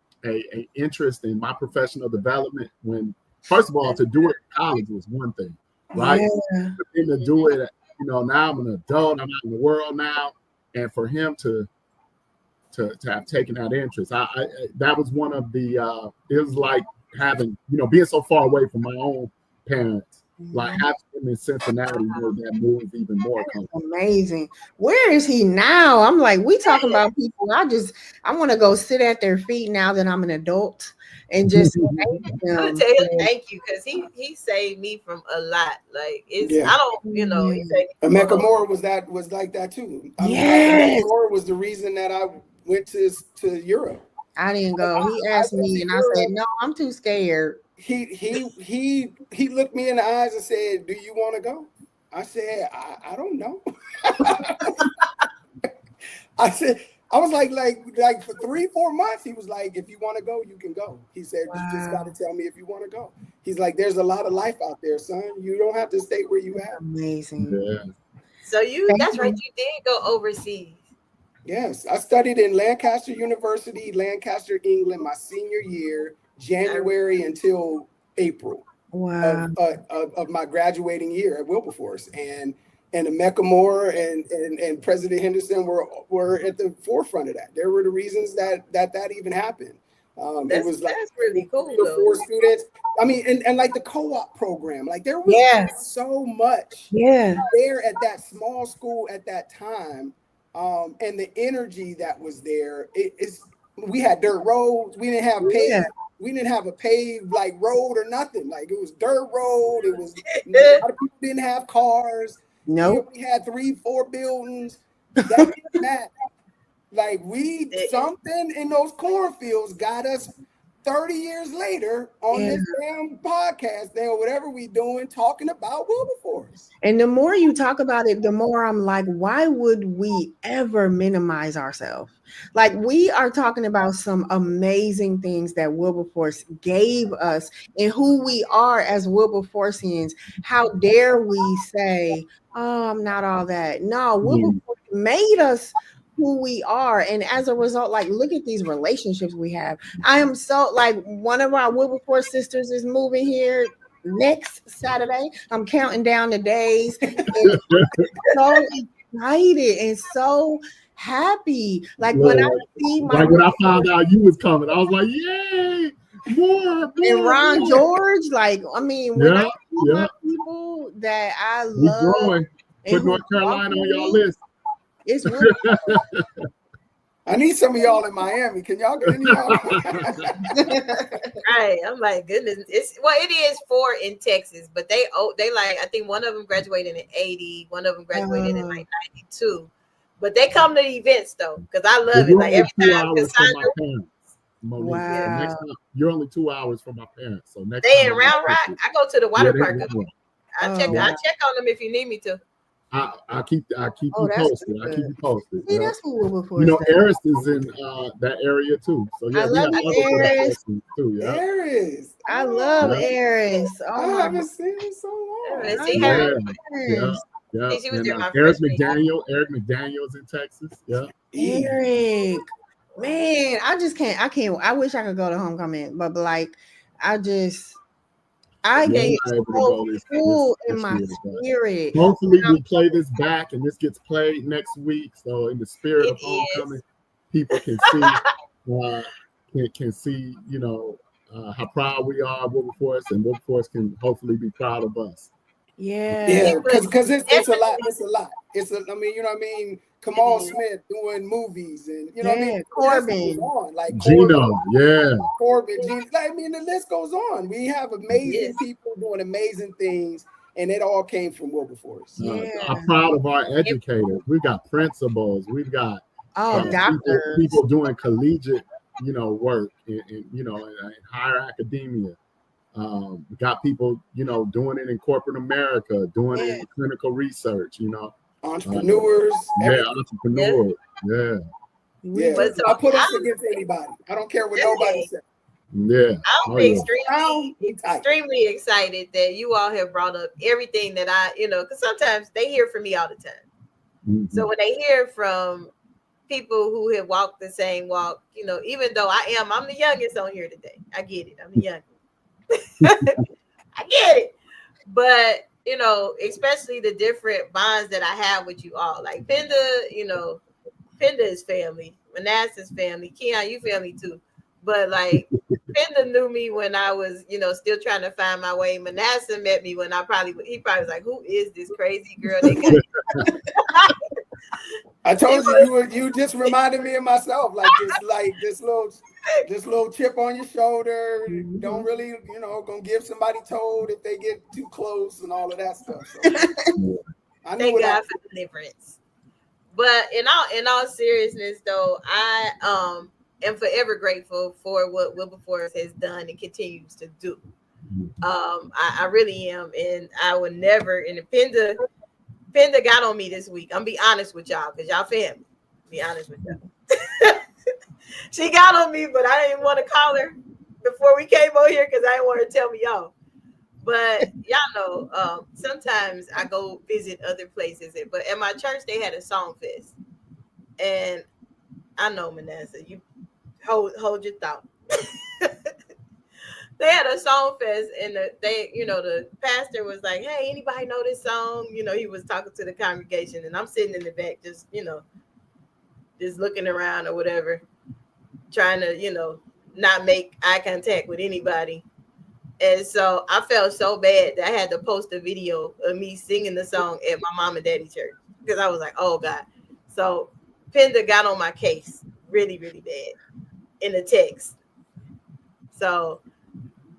interest in my professional development. When first of all, to do it in college was one thing, right? But then to do it, you know, now I'm an adult, I'm out in the world now, and for him to have taken that interest, I that was one of the it was like having, you know, being so far away from my own parents, like having him in Cincinnati made that move even more comfortable. Amazing. Where is he now? I'm like, we talking about people. I want to go sit at their feet now that I'm an adult and just thank him. I'm gonna tell him thank you, because he saved me from a lot. Like I don't, you know, Emeka Moore was like that too. Emeka Moore was the reason that I went to Europe. I didn't go. He asked me, and I said, "No, I'm too scared." He looked me in the eyes and said, "Do you want to go?" I said, "I don't know." I was like for 3-4 months. He was like, "If you want to go, you can go." He said, "You just got to tell me if you want to go." He's like, "There's a lot of life out there, son. You don't have to stay where you have." Amazing. Yeah. So that's right. You did go overseas. Yes, I studied in Lancaster University, Lancaster, England, my senior year, January until April of my graduating year at Wilberforce, and Emeka Moore and President Henderson were at the forefront of that. There were the reasons that even happened. It was like that's really cool. For students, I mean, and like the co-op program, like there was so much there at that small school at that time. And the energy that was there, we had dirt roads. We didn't have paved. We didn't have a paved like road or nothing. Like it was dirt road. It was a lot of people didn't have cars. No, we had 3-4 buildings. That didn't matter. Like something in those cornfields got us 30 years later on this damn podcast or whatever we doing, talking about Wilberforce. And the more you talk about it, the more I'm like, why would we ever minimize ourselves? Like we are talking about some amazing things that Wilberforce gave us and who we are as Wilberforcians. How dare we say, "Oh, I'm not all that." No, Wilberforce made us who we are, and as a result, like look at these relationships we have. I am so like one of our Wilberforce sisters is moving here next Saturday. I'm counting down the days. And so excited and so happy. Like when I see when I found out you was coming, I was like, "Yay! More." And Ron George, like I mean, when I see my people that I love, growing. Put North Carolina on your list. It's really I need some of y'all in Miami. Can y'all get any y'all? Right. I'm like, goodness. It is 4 in Texas, but they like, I think one of them graduated in 80, one of them graduated in like 92. But they come to the events though, because I love it. Like every time Monique. Wow. So next time, you're only 2 hours from my parents. So next They time in Round Rock. I go to the water they park. in Round Rock. I Oh, check wow. on them if you need me to. I keep Oh, you that's posted. I keep good. you posted. See, Yeah. that's what Wilberforce You know, does. Eris is in that area too. So yeah, I we love have you, other Eris. Wilberforce too. Yeah. There is. I love Yeah. Eris. I Oh my haven't seen it so long. Let's I see Yeah. her. Yeah. Eris. Yeah. See, she was And there my Eric freshman year. McDaniel's in Texas. Yeah. Eric. Man, I wish I could go to homecoming, but like I Yeah, get I'm not able to so go full in this my year, but spirit. hopefully we play this back and this gets played next week. So in the spirit It of homecoming, is. people can see can see, you know, how proud we are of Wilberforce, and Wilberforce can hopefully be proud of us. Yeah. Yeah, But because it's a lot. everyone- It's a lot. I mean, you know what I mean? It Kamal is. Smith doing movies, and you know what I Yeah, mean? The list Corbin. goes on. Like Gino, yeah. Corbin, Gene. I mean, the list goes on. We have amazing Yes. people doing amazing things, and it all came from Wilberforce. Yeah. I'm proud of our educators. We've got principals. We've got Oh, doctors. people doing collegiate, you know, work in you know, in higher academia. We got people, you know, doing it in corporate America, doing it in clinical research, you know. Entrepreneurs. Yeah, entrepreneurs. Yeah. Yeah. But so I put us against anybody. I don't care what nobody says. Yeah. I'm Oh, yeah. extremely excited that you all have brought up everything that because sometimes they hear from me all the time. Mhm. So when they hear from people who have walked the same walk, you know, even though I'm the youngest on here today. I get it. I'm the youngest. I get it. But, you know, especially the different bonds that I have with you all. Like Penda, you know, Penda is family. Manasseh's family. Keon, you family too. But like Penda knew me when I was, you know, still trying to find my way. Manasseh met me when he probably was like, who is this crazy girl they got? I told you just reminded me of myself, like this little chip on your shoulder. Don't really, you know, gonna give somebody told if they get too close and all of that stuff. So, I knew Thank God for deliverance. But in all seriousness, though, I am forever grateful for what Wilberforce has done and continues to do. I really am, and I would never. And Penda got on me this week. I'm be honest with y'all, because y'all family. Be honest with y'all. She got on me, but I didn't want to call her before we came over here because I didn't want her to tell me y'all. But y'all know, sometimes I go visit other places. But at my church, they had a song fest. And I know, Manasseh, you hold your thought. They had a song fest, and the pastor was like, "Hey, anybody know this song?" You know, he was talking to the congregation, and I'm sitting in the back, just looking around or whatever, trying to, not make eye contact with anybody. And so I felt so bad that I had to post a video of me singing the song at my mom and daddy church because I was like, "Oh God!" So Penda got on my case really, really bad in the text. So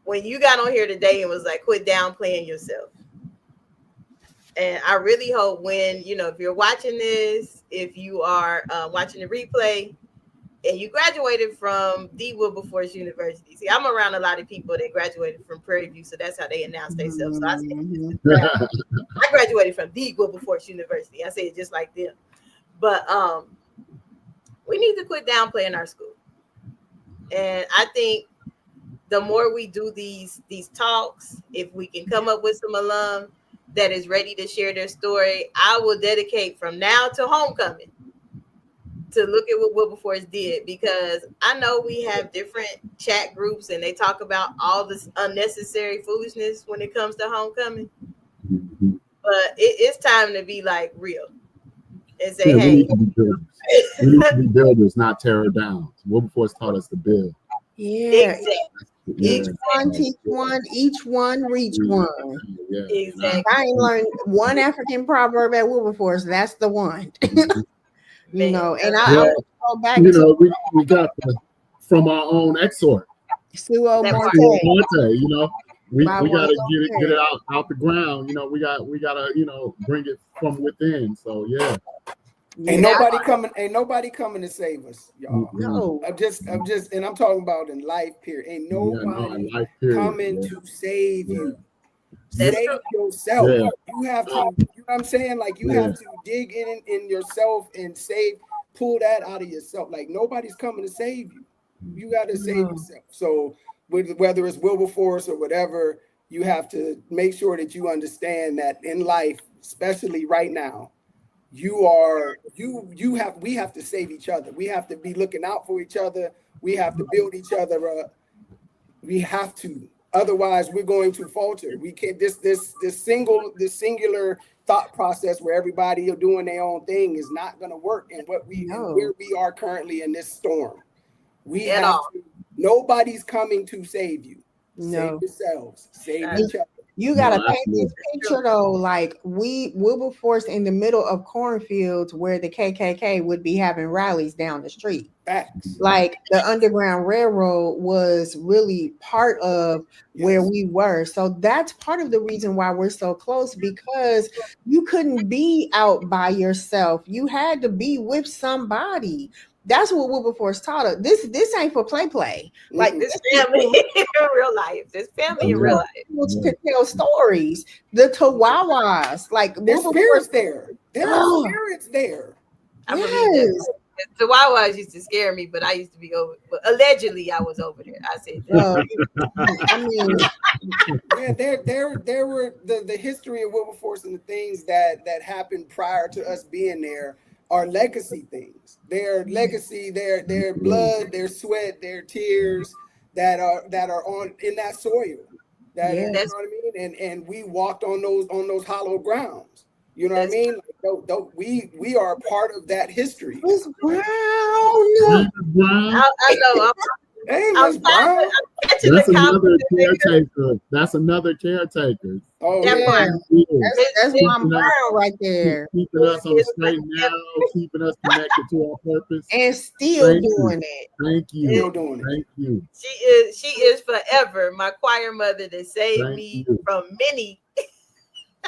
when you got on here today and was like, quit downplaying yourself. And I really hope when, if you're watching this, if you are watching the replay and you graduated from the Wilberforce University. See, I'm around a lot of people that graduated from Prairie View, so that's how they announce themselves. So I graduated from the Wilberforce University. I say it just like them. But we need to quit downplaying our school. And I think the more we do these talks, if we can come up with some alum that is ready to share their story, I will dedicate from now to homecoming to look at what Wilberforce did, because I know we have different chat groups and they talk about all this unnecessary foolishness when it comes to homecoming. But it's time to be like real and say, hey, we need to be builders, not tear downs. Wilberforce taught us to build. Yeah. Exactly. Each one teach one, each one reach one. Yeah. Exactly. I ain't learned one African proverb at Wilberforce. That's the one. And I go back to we got from our own exhort. Suo That Monte. We gotta get it out the ground. We gotta bring it from within. So yeah. Ain't nobody coming to save us, y'all. No. I'm just, and I'm talking about in life, period. Ain't nobody coming to save you. That's Save true. yourself. Yeah. You have to, you know what I'm saying? Like you have to dig in yourself and pull that out of yourself. Like nobody's coming to save you. You got to save yourself. So whether it's Wilberforce or whatever, you have to make sure that you understand that in life, especially right now, we have to save each other. We have to be looking out for each other. We have to build each other up. We have to. Otherwise, we're going to falter. We can't. This singular thought process where everybody are doing their own thing is not going to work. And where we are currently in this storm, nobody's coming to save you. No. Save yourselves. Save each other. You gotta paint this picture though, like Wilberforce in the middle of cornfields where the KKK would be having rallies down the street. Facts. Like the Underground Railroad was really part of where we were. So that's part of the reason why we're so close, because you couldn't be out by yourself. You had to be with somebody. That's what Wilberforce taught us. This ain't for play. Like this family in real life. This family in real life. To tell stories. The Tawawas, like there's spirits there. There are spirits there. I believe that. The Tawawas used to scare me, but I used to be over. But allegedly, I was over there. I said, I mean, there were the history of Wilberforce and the things that happened prior to us being there are legacy things. Their legacy, their blood, their sweat, their tears that are on in that soil. You know what I mean? And we walked on those hollow grounds. You know what I mean? Like, we are part of that history. It's brown. I know. I'm catching that's the another caretaker. That's another caretaker. Oh, that's why I'm brown right there. Keeping us on the straight and narrow, keeping us connected to our purpose, and still doing it. Thank you. Still doing it. Thank you. She is forever my choir mother that saved me from many.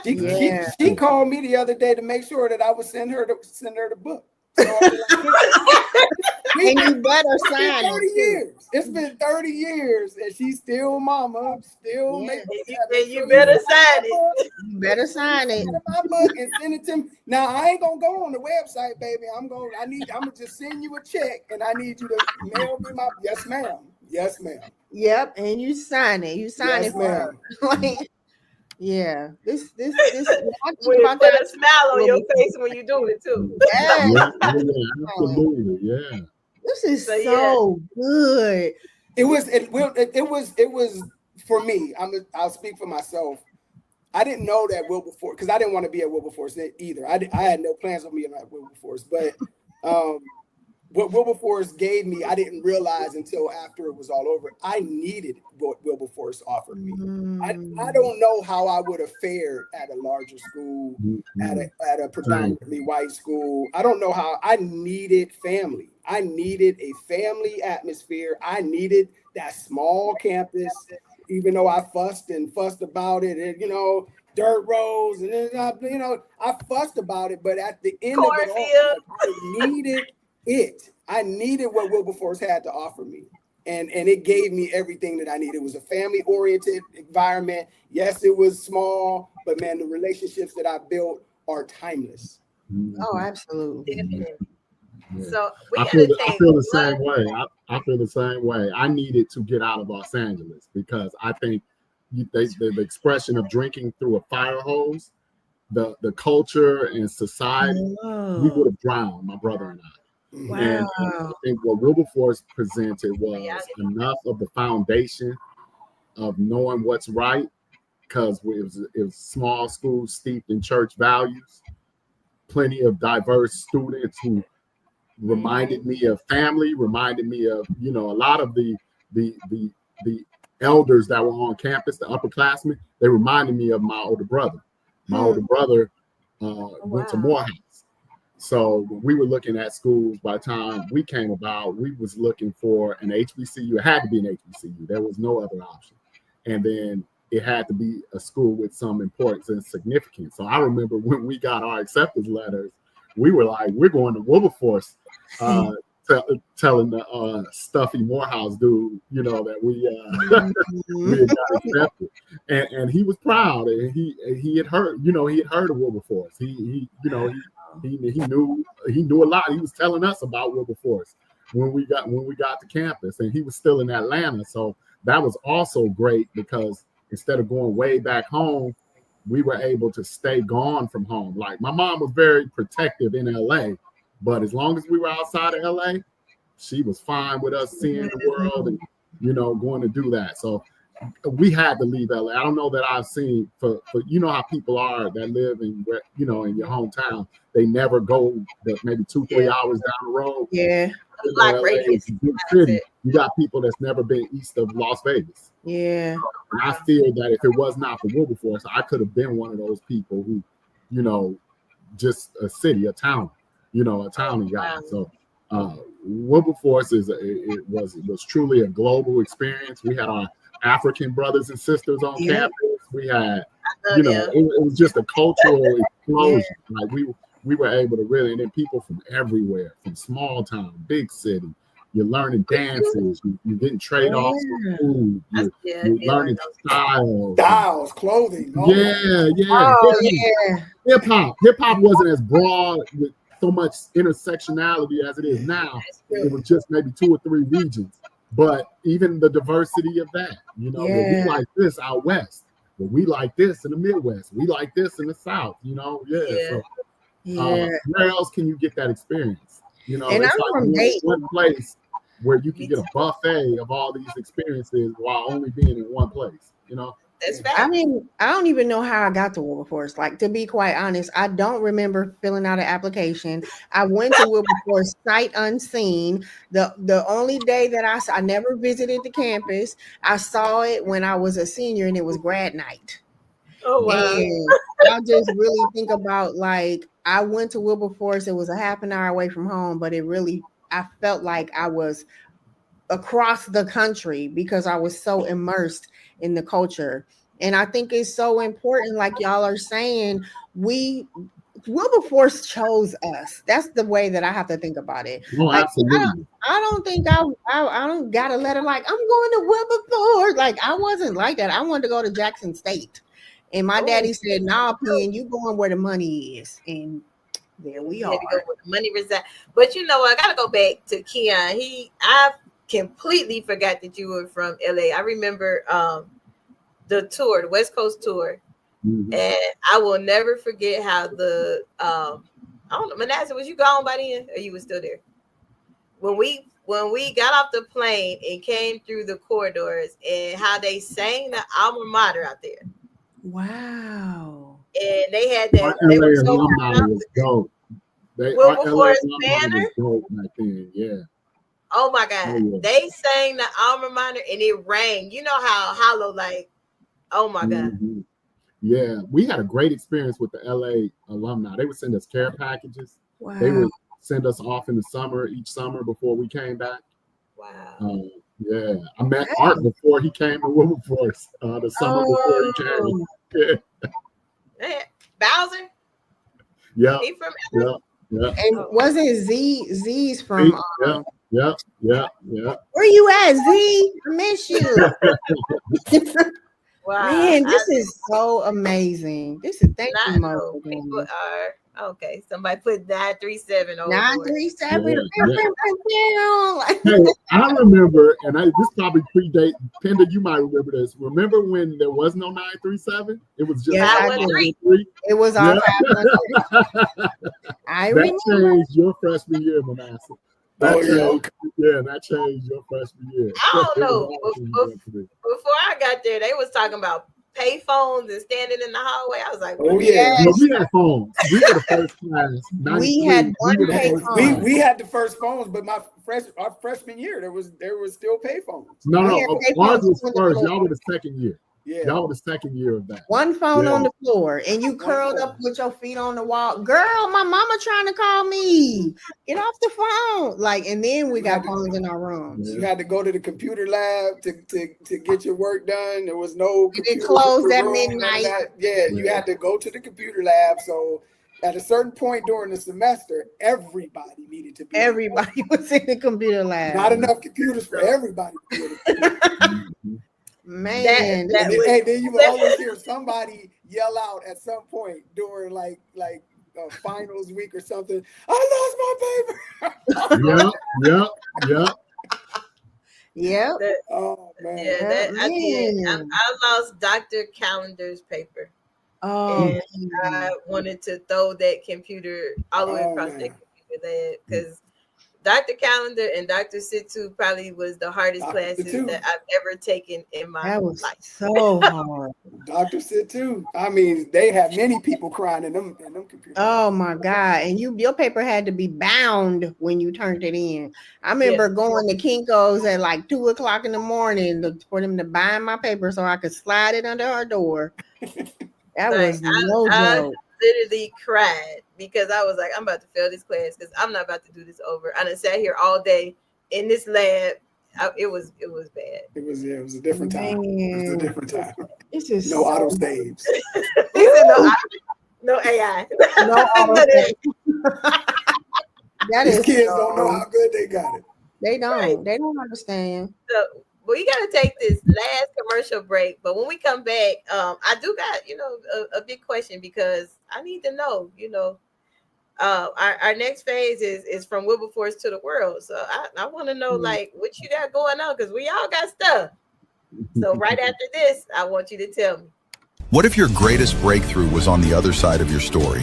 She called me the other day to make sure that I would send her the book. So and you better sign 30 years. It's been 30 years, and she's still mama. Still making you better sign it. You better sign it. My book and send it to me. Now I ain't gonna go on the website, baby. I'm gonna just send you a check, and I need you to mail me my yes, ma'am. Yes, ma'am. Yep, and you sign it. You sign it for her. Like, yeah, this. I think about put that. A smile on your face when you do it too. Yeah, absolutely. Yeah. This is so good. It was for me. I'll speak for myself. I didn't know that Wilberforce, because I didn't want to be at Wilberforce either. I had no plans on being at Wilberforce, but what Wilberforce gave me, I didn't realize until after it was all over. I needed what Wilberforce offered me. I don't know how I would have fared at a larger school, at a predominantly white school. I don't know how. I needed family. I needed a family atmosphere. I needed that small campus, even though I fussed about it, and dirt roads, and I fussed about it. But at the end of it all, I needed it. I needed what Wilberforce had to offer me. And it gave me everything that I needed. It was a family-oriented environment. Yes, it was small, but man, the relationships that I built are timeless. Oh, absolutely. So I feel the same way. I feel the same way. I needed to get out of Los Angeles because I think the expression of drinking through a fire hose, the culture and society, we would have drowned, my brother and I. Wow. And I think what Wilberforce presented was enough of the foundation of knowing what's right, because it was small school steeped in church values, plenty of diverse students who reminded me of family, reminded me of a lot of the elders that were on campus, the upperclassmen. They reminded me of my older brother. My older brother went to Morehouse. So when we were looking at schools, by the time we came about, we was looking for an HBCU. It had to be an HBCU. There was no other option. And then it had to be a school with some importance and significance. So I remember when we got our acceptance letters we were like, we're going to Wilberforce, telling the stuffy Morehouse dude, you know, that we had got accepted, and he was proud, and he had heard, you know, he had heard of Wilberforce. He you know, he knew a lot. He was telling us about Wilberforce when we got to campus, and he was still in Atlanta, so that was also great because instead of going way back home, we were able to stay gone from home. Like, my mom was very protective in LA, but as long as we were outside of LA, she was fine with us seeing the world and, you know, going to do that. So we had to leave LA. I don't know that I've seen for you know how people are that live in, you know, in your hometown. They never go but maybe 2-3 hours down the road. Yeah. You know, LA is a big city. You got people that's never been east of Las Vegas. Yeah. And I feel that if it was not for Wilberforce, I could have been one of those people who, you know, just a town, you know, a townie guy. So Wilberforce was truly a global experience. We had our African brothers and sisters on campus. We had, you know, it was just a cultural explosion. Like we were able to really, and then people from everywhere, from small town, big city. You're learning dances. You're getting trade-offs for food. You're learning styles, clothing. Hip hop wasn't as broad with so much intersectionality as it is now. It was just maybe 2 or 3 regions. But even the diversity of that, you know, we like this out west, but we like this in the Midwest. We like this in the South, you know. So, where else can you get that experience? You know, and it's I'm like from Dayton. one place where you can get a buffet of all these experiences while only being in one place, you know. That's fact. I mean, I don't even know how I got to Wilberforce. Like, to be quite honest, I don't remember filling out an application. I went to Wilberforce sight unseen. The only day that I never visited the campus. I saw it when I was a senior, and it was grad night. Oh wow! And I just really think about, like, I went to Wilberforce. It was a half an hour away from home, but I felt like I was across the country because I was so immersed in the culture. And I think it's so important, like y'all are saying, Wilberforce chose us. That's the way that I have to think about it. No, like, absolutely. I don't think I don't got a letter like, I'm going to Wilberforce. Like, I wasn't like that. I wanted to go to Jackson State. And my daddy said, nah, Pen, you going where the money is. And there we are. Go where the money resides. But you know, I gotta go back to Keon. I completely forgot that you were from LA. I remember the tour, the West Coast tour, and I will never forget how the I don't know, Manasseh, was you gone by then, or you were still there? When we got off the plane and came through the corridors, and how they sang the alma mater out there. Wow! And they had that. They were so dope. Wilberforce banner. Back then, yeah. Oh my God! Oh, yeah. They sang the alma mater, and it rang. You know how hollow, like, oh my God. Yeah, we had a great experience with the LA alumni. They would send us care packages. Wow. They would send us off in the summer, each summer before we came back. Wow. Yeah, I met Art before he came to Wilberforce. The summer before he came. Yeah. Bowser. Yeah. He from LA? Yeah. And wasn't Z's from? Yeah. Where you at, Z? I miss you. Wow. Man, this is so amazing. Thank you, Mo. People are okay. Somebody put 937 over 937. Hey, I remember, and this probably predate Penda. You might remember this. Remember when there was no 937? It was just 513. It was all 513. I remember. That changed your freshman year, Manasseh. That changed your freshman year. I don't know. Before I got there, they was talking about pay phones and standing in the hallway. I was like, oh yeah, we had phones. We were the first class. We had one pay phone. We had the first phones, but our freshman year there was still pay phones. No, ours was first. Y'all were the second year. Yeah, y'all were the second year of that. One phone on the floor, and you curled up with your feet on the wall. Girl, my mama trying to call me. Get off the phone. Like, and then we got phones in our rooms. You had to go to the computer lab to get your work done. There was no. It closed at midnight. You had to go to the computer lab. So at a certain point during the semester, everybody needed to be. Everybody was in the computer lab. Not enough computers for everybody. Man, Then you will always hear somebody yell out at some point during like finals week or something. I lost my paper. Yep. Oh man. Yeah, I did. I lost Dr. Calendar's paper. Oh, And I wanted to throw that computer all the way across that computer lab because Dr. Calendar and Dr. Situ probably was the hardest classes that I've ever taken in my life. So hard. Dr. Situ. I mean, they have many people crying in them computers. Oh my God. And your paper had to be bound when you turned it in. I remember going to Kinko's at like 2:00 in the morning for them to bind my paper so I could slide it under our door. That was no joke. Literally cried because I was like, I'm about to fail this class because I'm not about to do this over. I done sat here all day in this lab. It was bad. It was a different time. It was a different time. It's just no auto saves. No AI. No auto saves. These kids don't know how good they got it. They don't. Right. They don't understand. So we got to take this last commercial break, but when we come back, I do got a big question because I need to know. Our next phase is from Wilberforce to the world, so I want to know like what you got going on because we all got stuff. So right after this, I want you to tell me. What if your greatest breakthrough was on the other side of your story?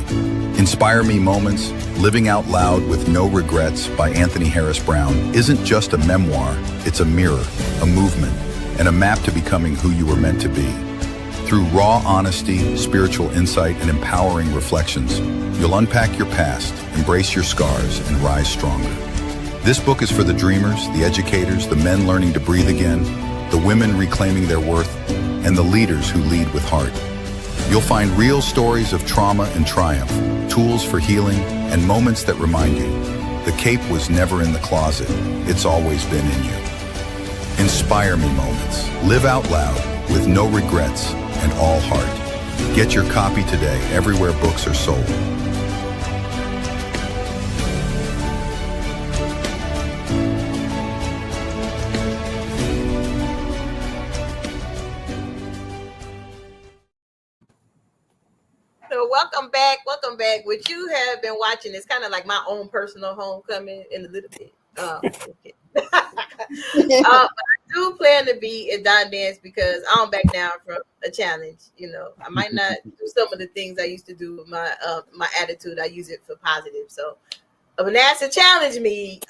Inspire Me Moments, Living Out Loud with No Regrets by Anthony Harris Brown isn't just a memoir, it's a mirror, a movement, and a map to becoming who you were meant to be. Through raw honesty, spiritual insight, and empowering reflections, you'll unpack your past, embrace your scars, and rise stronger. This book is for the dreamers, the educators, the men learning to breathe again, the women reclaiming their worth, and the leaders who lead with heart. You'll find real stories of trauma and triumph, tools for healing, and moments that remind you, the cape was never in the closet, it's always been in you. Inspire Me Moments. Live out loud with no regrets and all heart. Get your copy today everywhere books are sold. Welcome back. What you have been watching is kind of like my own personal homecoming in a little bit. I do plan to be a Don Dance because I don't back down from a challenge. I might not do some of the things I used to do with my attitude. I use it for positive. So when they ask to challenge me,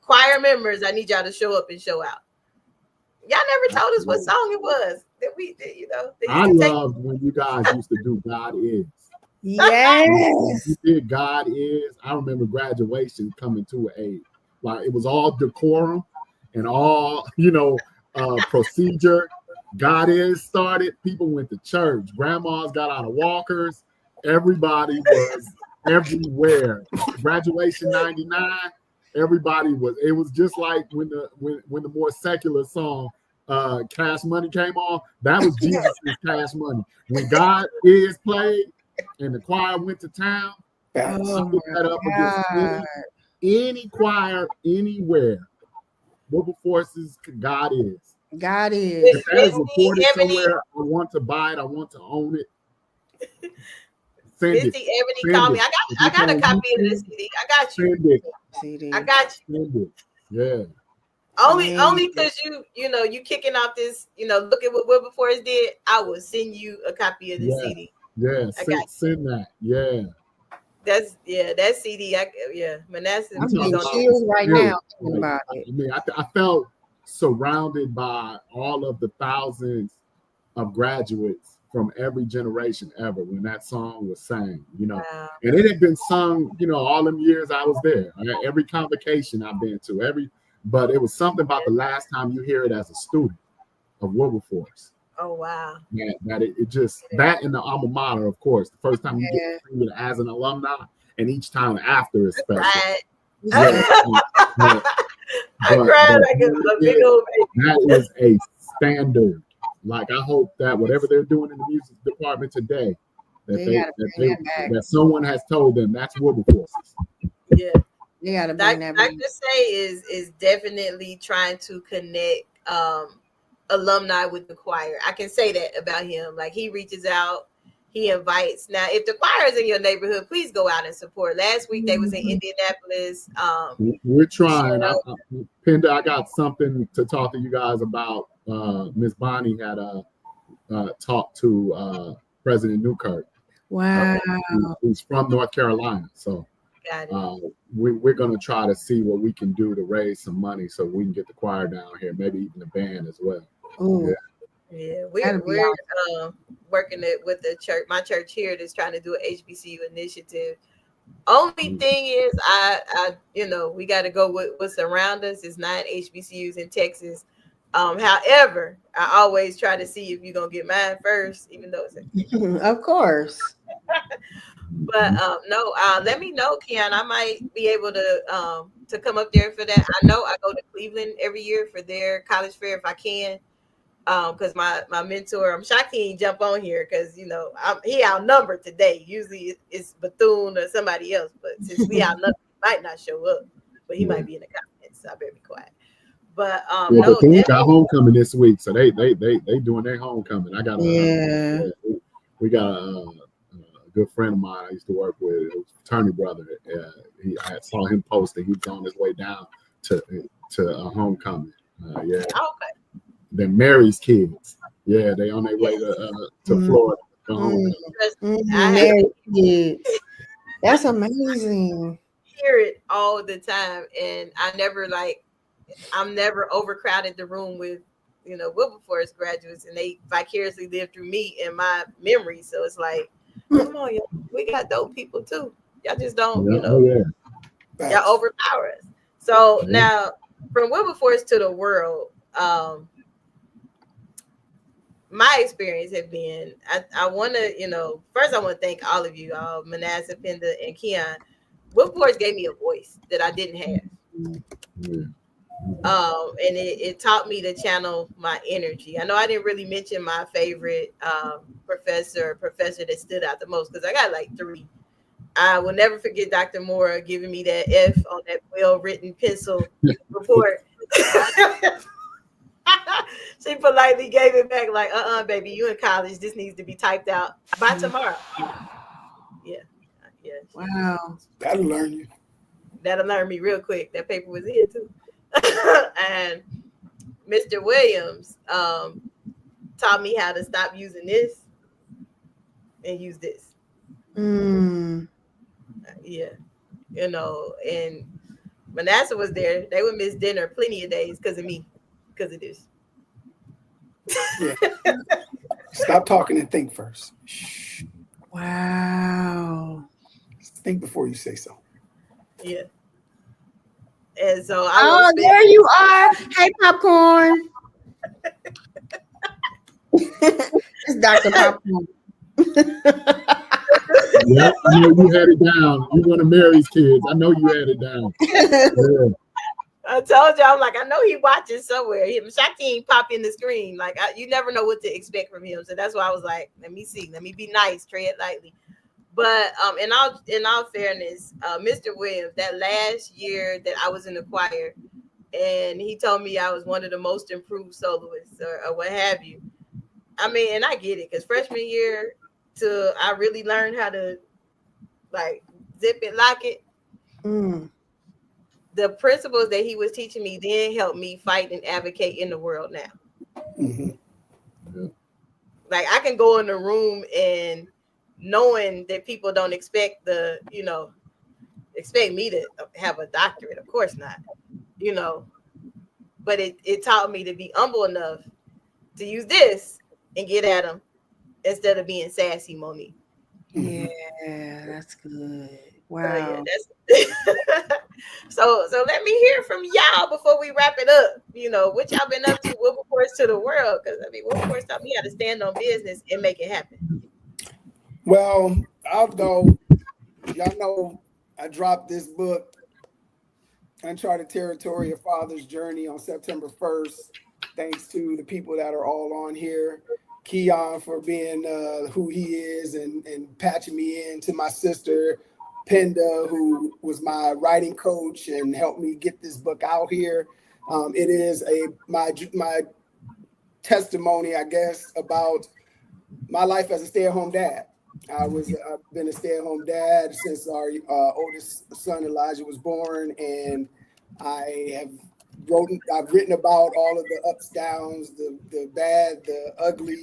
choir members, I need y'all to show up and show out. Y'all never told us what song it was that we did, I loved when you guys used to do God Is. Yes. You did God Is. I remember graduation coming to like it was all decorum and all, procedure. God Is started. People went to church. Grandmas got out of walkers. Everybody was everywhere. Graduation 99. Everybody was. It was just like when the more secular song Cash Money came on. That was Jesus' Cash Money. When God Is played and the choir went to town, I put that up against any choir anywhere. Wilberforce's God Is. God Is. If that is recorded somewhere, I want to buy it. I want to own it. Send it. Ebony, call me. I got a copy of this CD. I got you. Send it. I got you. Send it. Yeah. Only because you kicking off this, look at what Wilberforce did. I will send you a copy of this CD. Yeah, send that. Yeah. That CD. Manasseh. I'm getting chills right now thinking about it. I mean, I felt surrounded by all of the thousands of graduates from every generation ever when that song was sang, Wow. And it had been sung, all them years I was there. Every convocation I've been to, but it was something about the last time you hear it as a student of Wilberforce. Oh wow! That it just that in the alma mater, of course. The first time you get to sing it as an alumni, and each time after is special. Right. I cried like a big old baby. That is a standard. Like I hope that whatever they're doing in the music department today, that someone has told them that's Wilberforce. Yeah. They gotta bring that back. Dr. Say is definitely trying to connect alumni with the choir. I can say that about him. Like, he reaches out, he invites. Now, if the choir is in your neighborhood, please go out and support. Last week they was in Indianapolis. We're trying. Penda, I got something to talk to you guys about. Miss Bonnie had a talk to President Newkirk. Wow. Who's from North Carolina. So we're going to try to see what we can do to raise some money so we can get the choir down here, maybe even the band as well. Ooh. Yeah, we're working it with the church. My church here is trying to do an HBCU initiative. Only thing is, I we got to go with what's around us. It's 9 HBCUs in Texas. However, I always try to see if you're gonna get mine first, even though it's of course. But no, let me know, Keon. I might be able to come up there for that. I know I go to Cleveland every year for their college fair if I can. Because my mentor, I'm shocked he didn't jump on here because he outnumbered today. Usually it's Bethune or somebody else, but since we outnumbered, he might not show up, but he might be in the comments. So I better be quiet. But Bethune got homecoming this week, so they doing their homecoming. I got we got a good friend of mine I used to work with, a fraternity brother. I saw him posting. He was on his way down to homecoming. Okay. Then Mary's kids. Yeah, they on their way to Florida. Mary's kids. That's amazing. Hear it all the time, and I'm never overcrowded the room with Wilberforce graduates, and they vicariously live through me in my memory. So it's like, come on, y'all, we got dope people too. Y'all just don't, y'all overpower us. So now, from Wilberforce to the world, my experience has been, I want to, first I want to thank all of you, Manasseh, Penda, and Keon. Wilberforce gave me a voice that I didn't have. And it taught me to channel my energy. I know I didn't really mention my favorite professor that stood out the most, because I got like 3. I will never forget Dr. Moore giving me that F on that well-written pencil report. She politely gave it back like, baby, you in college. This needs to be typed out by tomorrow. Yeah. Wow. That'll learn you. That'll learn me real quick. That paper was here too. And Mr. Williams taught me how to stop using this and use this. Yeah. And Manasseh was there. They would miss dinner plenty of days because of me. Because of this. Yeah. Stop talking and think first. Shh. Wow. Think before you say so. Yeah. And so there you are. Hey, Popcorn. It's Dr. Popcorn. Yep, I know you had it down. You one of Mary's kids. I know you had it down. Yeah. I told you, I'm like, I know he watches somewhere. Shakti pop in the screen. Like, you never know what to expect from him. So that's why I was like, let me see. Let me be nice. Tread lightly. But in all fairness, Mr. Williams, that last year that I was in the choir, and he told me I was one of the most improved soloists or what have you. I mean, and I get it, because freshman year I really learned how to like zip it, lock it. The principles that he was teaching me then helped me fight and advocate in the world now. Mm-hmm. Like, I can go in the room and knowing that people don't expect expect me to have a doctorate. Of course not, but it taught me to be humble enough to use this and get at them instead of being sassy, Monique. Yeah, that's good. Wow. So let me hear from y'all before we wrap it up. What y'all been up to, Wilberforce to the world? Because Wilberforce taught me how to stand on business and make it happen. Well, I'll go. Y'all know I dropped this book, Uncharted Territory: A Father's Journey, on September 1st. Thanks to the people that are all on here. Keon for being who he is and patching me in, to my sister, Penda, who was my writing coach and helped me get this book out here. It is my testimony, I guess, about my life as a stay-at-home dad. I've been a stay-at-home dad since our oldest son Elijah was born, and I've written about all of the ups, downs, the bad, the ugly,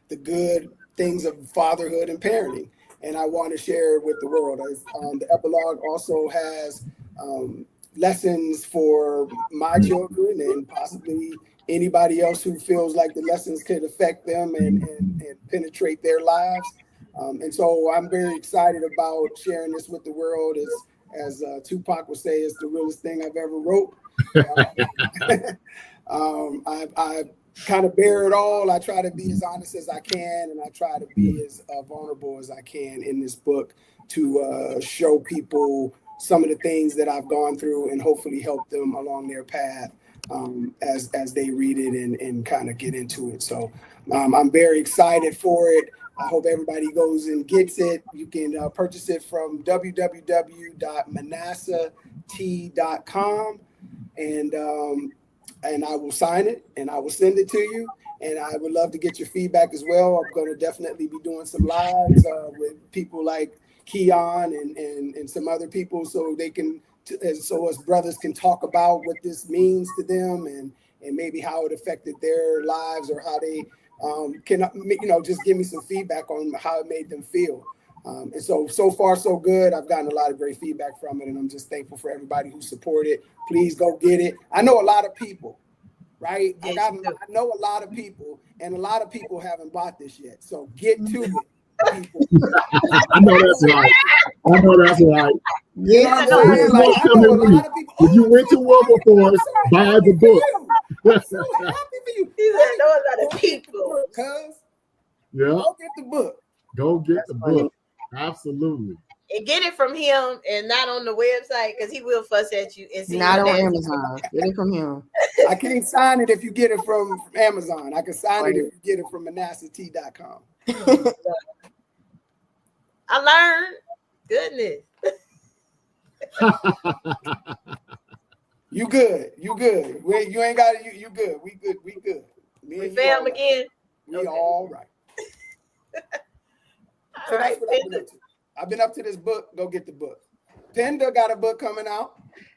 the good things of fatherhood and parenting, and I want to share it with the world. The epilogue also has lessons for my children and possibly anybody else who feels like the lessons could affect them and penetrate their lives. And so I'm very excited about sharing this with the world. As Tupac would say, it's the realest thing I've ever wrote. I kind of bear it all. I try to be as honest as I can, and I try to be as vulnerable as I can in this book to show people some of the things that I've gone through and hopefully help them along their path as they read it and kind of get into it. So I'm very excited for it. I hope everybody goes and gets it. You can purchase it from www.manassat.com, and I will sign it and I will send it to you. And I would love to get your feedback as well. I'm going to definitely be doing some lives with people like Keon and some other people, so they can, so us brothers can talk about what this means to them and maybe how it affected their lives, or how they can, just give me some feedback on how it made them feel. And so far, so good. I've gotten a lot of great feedback from it, and I'm just thankful for everybody who supported. Please go get it. I know a lot of people, right? Yes, I know a lot of people, and a lot of people haven't bought this yet. So get to it, people. I know that's right. Yeah, I know a lot of people. If you went to Wilberforce, buy the book. I'm so happy for you. I know a lot of people. Cuz. Yeah. Go get the book. Go get the book. Absolutely. And get it from him and not on the website, because he will fuss at you. And see Not you on there. Amazon. Get it from him. I can't sign it if you get it from Amazon. I can sign it if you get it from manassat.com. I learned. Goodness. You good. You ain't got it. You good. We good. We fam again. We all right. So that's what I've been up to. I've been up to this book. Go get the book. Penda got a book coming out.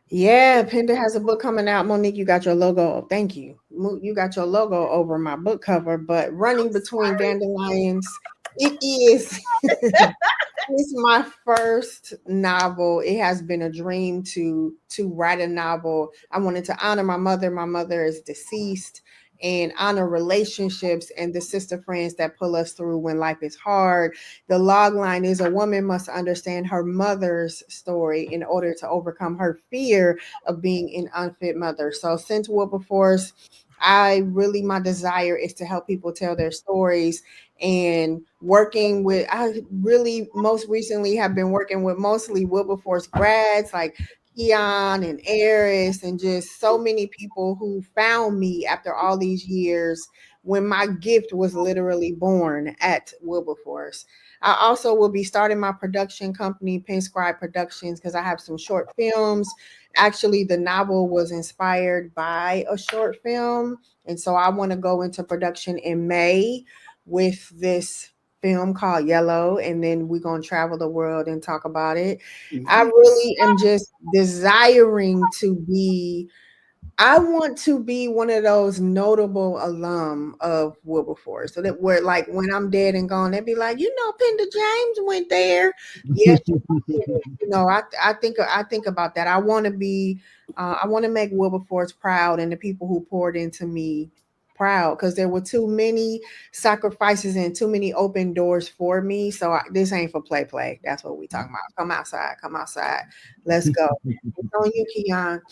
Yeah, Penda has a book coming out. Monique, you got your logo. Thank you. You got your logo over my book cover, but Running Between Dandelions, it is it's my first novel. It has been a dream to write a novel. I wanted to honor my mother. My mother is deceased, and honor relationships and the sister friends that pull us through when life is hard. The log line is: a woman must understand her mother's story in order to overcome her fear of being an unfit mother. So since Wilberforce, my desire is to help people tell their stories, and I really most recently have been working with mostly Wilberforce grads like Keon and Eris, and just so many people who found me after all these years when my gift was literally born at Wilberforce. I also will be starting my production company, Penscribe Productions, because I have some short films. Actually, the novel was inspired by a short film, and so I want to go into production in May with this film called Yellow, and then we're going to travel the world and talk about it. I really am just desiring to be, I want to be one of those notable alum of Wilberforce, so that where, like, when I'm dead and gone, they'd be like, Penda James went there. Yes, I think about that. I want to be, I want to make Wilberforce proud, and the people who poured into me proud, because there were too many sacrifices and too many open doors for me. So this ain't for play. That's what we talking about. Come outside. Let's go. It's on you, Keon.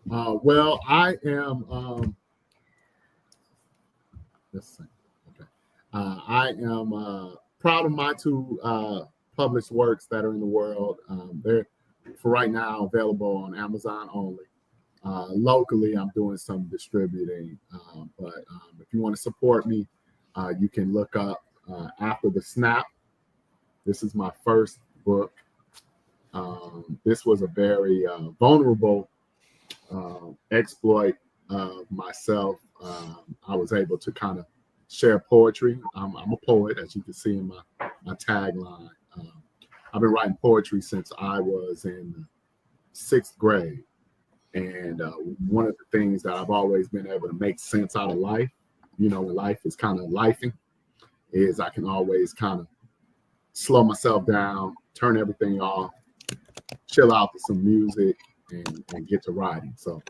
Well, I am. Let's see. Okay. I am proud of my two published works that are in the world. They're for right now available on Amazon only. locally, I'm doing some distributing. But if you want to support me, you can look up After the Snap. This is my first book. This was a very vulnerable exploit of myself. I was able to kind of share poetry. I'm a poet, as you can see in my tagline. I've been writing poetry since I was in 6th grade. And one of the things that I've always been able to make sense out of life, when life is kind of lifing, is I can always kind of slow myself down, turn everything off, chill out to some music, and get to writing. So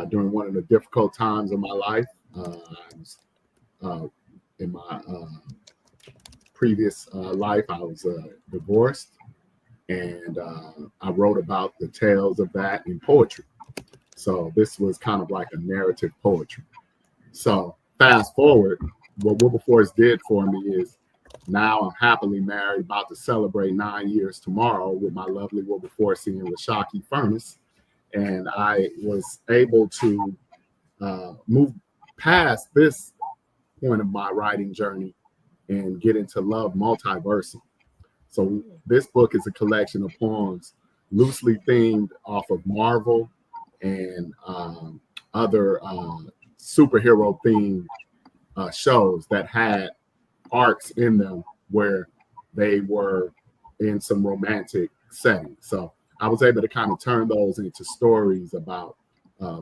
during one of the difficult times of my life, in my previous life, I was divorced, and I wrote about the tales of that in poetry. So this was kind of like a narrative poetry. So fast forward, what Wilberforce did for me is now I'm happily married, about to celebrate 9 years tomorrow with my lovely Wilberforcian Rashaki Furnace. And I was able to move past this point of my writing journey and get into Love Multiversal. So this book is a collection of poems loosely themed off of Marvel and other superhero themed shows that had arcs in them where they were in some romantic setting. So I was able to kind of turn those into stories about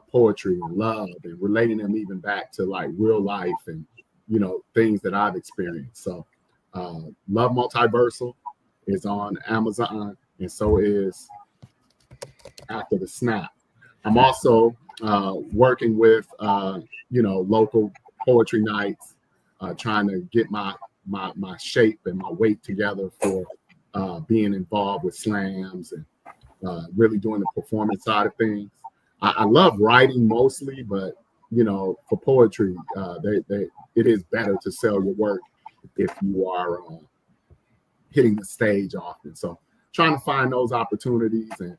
poetry and love, and relating them even back to like real life and things that I've experienced. So Love Multiversal is on Amazon, and so is After the Snap. I'm also working with local poetry nights, trying to get my shape and my weight together for being involved with slams and really doing the performance side of things. I love writing mostly, but for poetry, it is better to sell your work if you are hitting the stage often. So trying to find those opportunities, and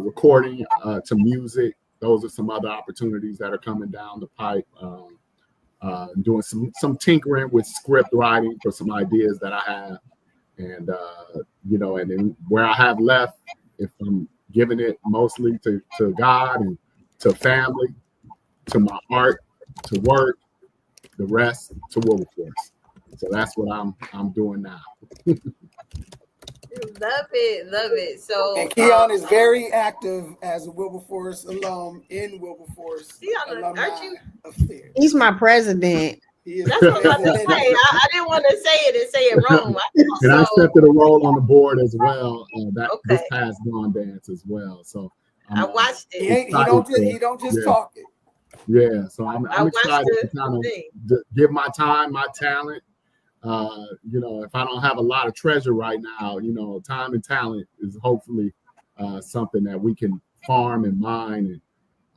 recording to music. Those are some other opportunities that are coming down the pipe. Doing some tinkering with script writing for some ideas that I have, and and then where I have left, if I'm giving it mostly to God and to family, to my art, to work, the rest to Wilberforce. So that's what I'm doing now. Love it. So and Keon is very active as a Wilberforce alum in Wilberforce Alumni aren't you? Affairs. He's my president. That's what I was about to say. I didn't want to say it and say it wrong. And I accepted a role on the board as well. This past Dawn Dance as well. So I watched it. He don't just talk it. Yeah. So I'm excited to kind of give my time, my talent. If I don't have a lot of treasure right now, time and talent is hopefully something that we can farm and mine, and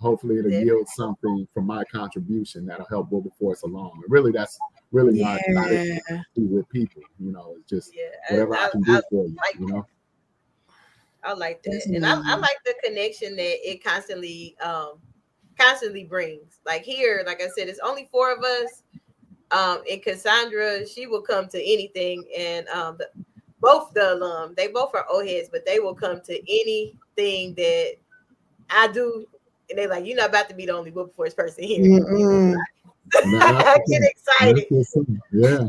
hopefully it'll yield something from my contribution that'll help Wilberforce along. And really, that's really my attitude with people. It's just whatever I can do for you. I like that, and I like the connection that it constantly brings. Like here, like I said, it's only 4 of us. And Cassandra, she will come to anything, and both the alum, they both are old heads, but they will come to anything that I do, and they're like, "You're not about to be the only Wilberforce person here." I get excited. Yeah.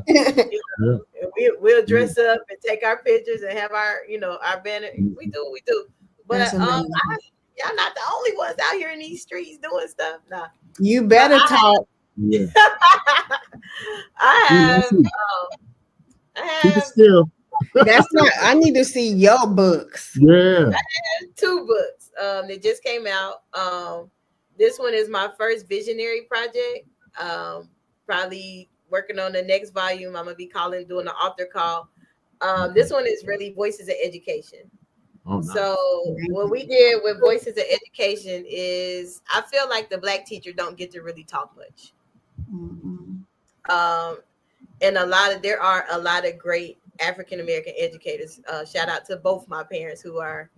We'll dress up and take our pictures and have our, our banner. We do. But y'all not the only ones out here in these streets doing stuff. Nah. You better talk. Yeah. I Keep it still. That's not. I need to see your books. Yeah. I have 2 books. That just came out. This one is my first visionary project. Probably working on the next volume. I'm gonna be doing an author call. This one is really Voices of Education. Oh, nice. So what we did with Voices of Education is, I feel like the Black teacher don't get to really talk much. And there are a lot of great African American educators. Shout out to both my parents who are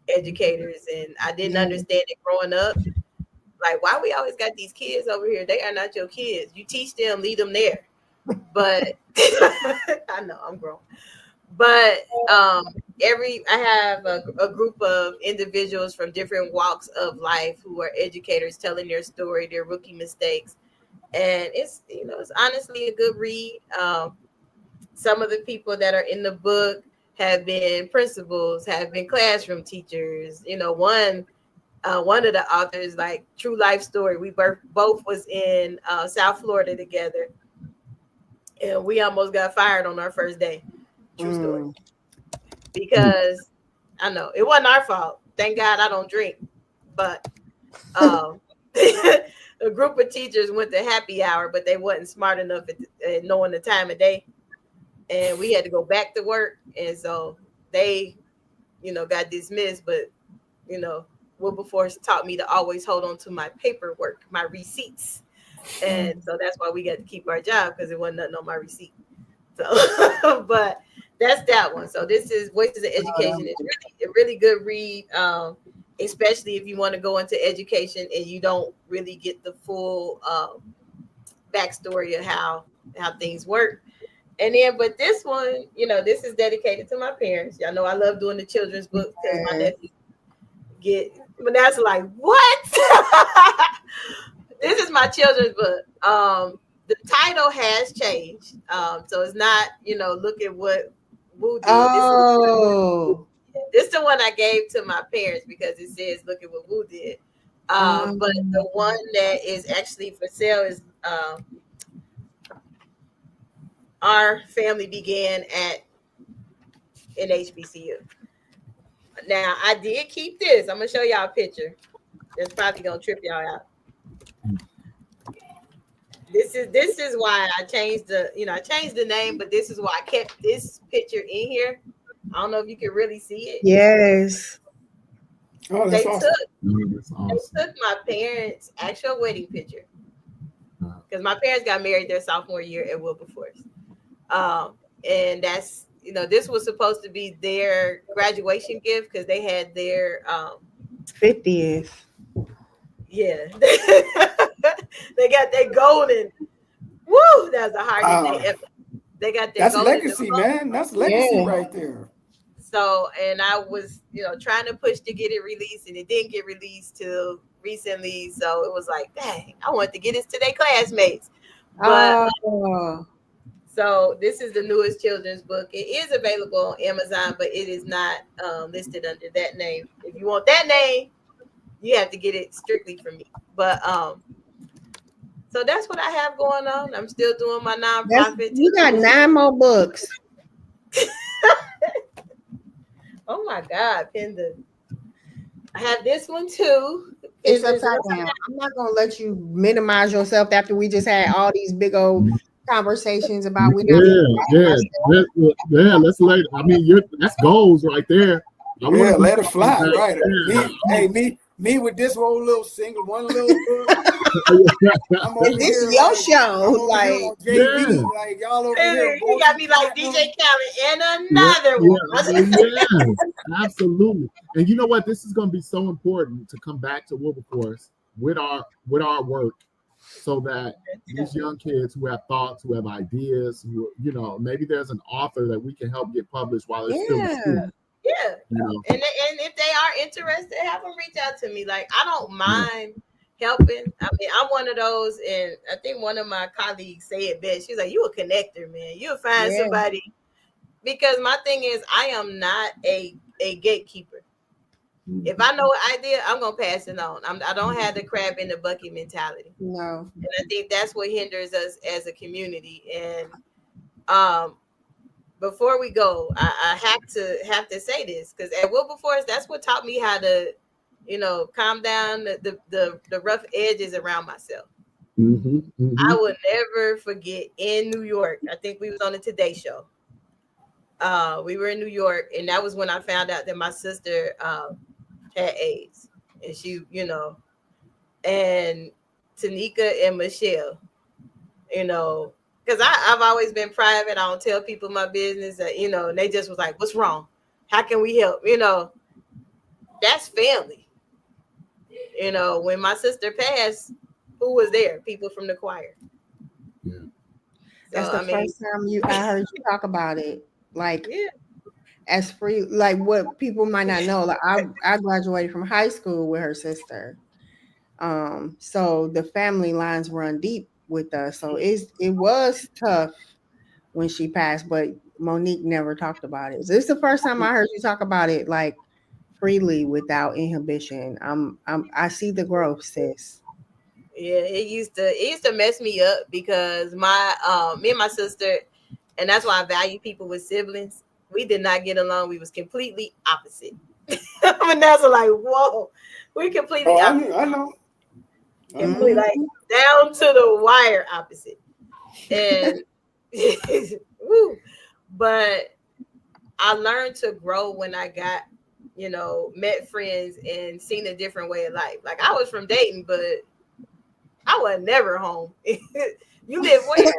educators, and I didn't understand it growing up. Like, why we always got these kids over here? They are not your kids. You teach them, leave them there. But I know I'm grown. But I have a group of individuals from different walks of life who are educators telling their story, their rookie mistakes. And it's honestly a good read. Some of the people that are in the book have been principals, have been classroom teachers. One of the authors, like true life story. We both was in South Florida together, and we almost got fired on our first day. True story. Because I know it wasn't our fault. Thank God I don't drink. But a group of teachers went to happy hour, but they wasn't smart enough at knowing the time of day. And we had to go back to work. And so they, got dismissed. But, Wilberforce taught me to always hold on to my paperwork, my receipts. And so that's why we got to keep our job, because it wasn't nothing on my receipt. So, but that's that one. So this is Voices of Education. It's really a really good read, especially if you want to go into education and you don't really get the full backstory of how things work. And then, but this one, this is dedicated to my parents. Y'all know I love doing the children's book because my nephew but that's like, what? This is my children's book. The title has changed. So it's not, look at what Woo did. Oh. This is the one I gave to my parents because it says, look at what Woo did. But the one that is actually for sale is Our Family Began in HBCU. Now, I did keep this. I'm going to show y'all a picture. It's probably going to trip y'all out. This is why I changed the name, but this is why I kept this picture in here. I don't know if you can really see it. Yes. Oh, They that's awesome. took my parents' actual wedding picture. Because my parents got married their sophomore year at Wilberforce. And that's, this was supposed to be their graduation gift because they had their 50th. Yeah. They got their golden. Woo! That was the hardest day ever. They got their that's golden legacy, diploma. man. That's legacy right there. So, and I was, trying to push to get it released, and it didn't get released till recently. So it was like, dang, I wanted to get this to their classmates. But so this is the newest children's book. It is available on Amazon, but it is not listed under that name. If you want that name, you have to get it strictly from me. But so that's what I have going on. I'm still doing my nonprofit. You got 9 more books. Oh my God, Penda. I have this one too. It's upside down. I'm not gonna let you minimize yourself after we just had all these big old conversations about Let's let. I mean, that's goals right there. Let it fly, right? Me with this one little single, one little book. This is your show, like y'all over here. You got me like DJ Khaled and another one. Yeah, absolutely. And you know what? This is going to be so important to come back to Wilberforce with our work, so that these young kids who have thoughts, who have ideas, who maybe there's an author that we can help get published while they're still in school. Yeah, and if they are interested, have them reach out to me. Like, I don't mind helping. I mean, I'm one of those, and I think one of my colleagues said it best. She's like, "You a connector, man. You'll find somebody." Because my thing is, I am not a gatekeeper. If I know an idea, I'm gonna pass it on. I don't have the crab in the bucket mentality. No, and I think that's what hinders us as a community. And before we go, I have to say this, because at Wilberforce, that's what taught me how to, calm down the rough edges around myself. I will never forget in New York. I think we was on the Today Show. We were in New York, and that was when I found out that my sister had AIDS, and she, and Tanika and Michelle, because I've always been private. I don't tell people my business, and they just was like, "What's wrong? How can we help?" That's family. You know, when my sister passed, who was there? People from the choir. Yeah. That's the first time I heard you talk about it. Like, yeah. As free, like what people might not know. Like I graduated from high school with her sister. So the family lines run deep with us. So it was tough when she passed, but Monique never talked about it. So this is the first time I heard you talk about it like freely without inhibition. I see the growth, sis. Yeah, it used to mess me up because me and my sister, and that's why I value people with siblings. We did not get along. We was completely opposite. Vanessa, like, whoa, we completely opposite. I know. Completely, like down to the wire opposite. And woo. But I learned to grow when I got, met friends and seen a different way of life. Like I was from Dayton, but I was never home. You live where?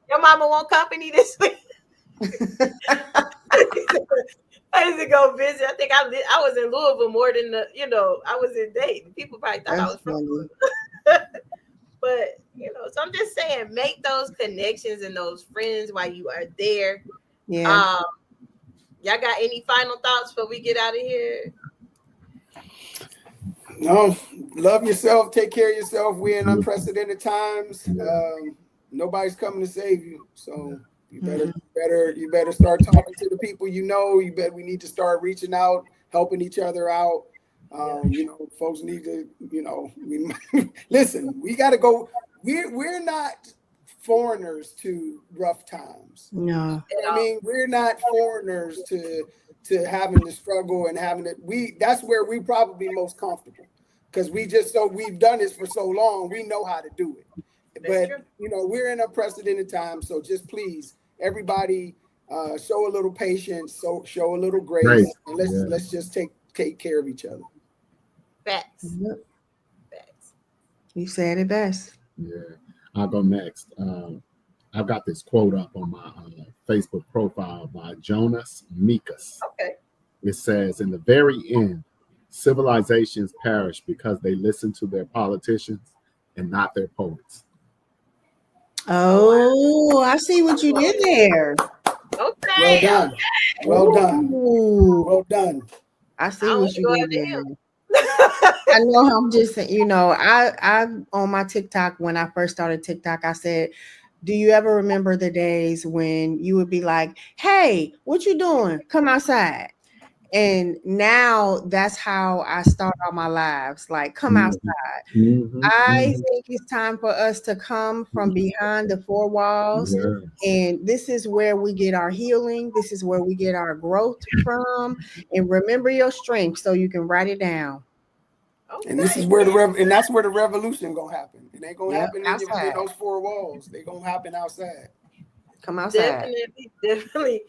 Your mama want company this week? I used to go visit. I think I was in Louisville more than I was in Dayton. People probably thought I was from Louisville. But so I'm just saying, make those connections and those friends while you are there. Yeah. Y'all got any final thoughts before we get out of here? No, love yourself, take care of yourself. We're in unprecedented times. Nobody's coming to save you. So you better start talking to the people we need to start reaching out, helping each other out. Folks need to, we listen, we gotta go. We're not foreigners to rough times. No. I mean, we're not foreigners to having to struggle and having it. That's where we probably most comfortable because we've done this for so long. We know how to do it. But we're in unprecedented times. So just please, everybody, show a little patience, show a little grace, and let's just take care of each other. Facts. Yep. Facts. You said it best. Yeah, I'll go next. I've got this quote up on my Facebook profile by Jonas Mekas. Okay. It says, "In the very end, civilizations perish because they listen to their politicians and not their poets." Oh, I see what you did there. Okay. Well done. Well done. I see what you did there. I know. I'm just saying, I on my TikTok, when I first started TikTok, I said, do you ever remember the days when you would be like, hey, what you doing? Come outside. And now that's how I start all my lives. Like, come outside. I think it's time for us to come from behind the four walls. And this is where we get our healing. This is where we get our growth from. And remember your strength so you can write it down. Okay. And this is where that's where the revolution gonna happen. It ain't gonna happen in those four walls. They gonna happen outside. Come outside. Definitely.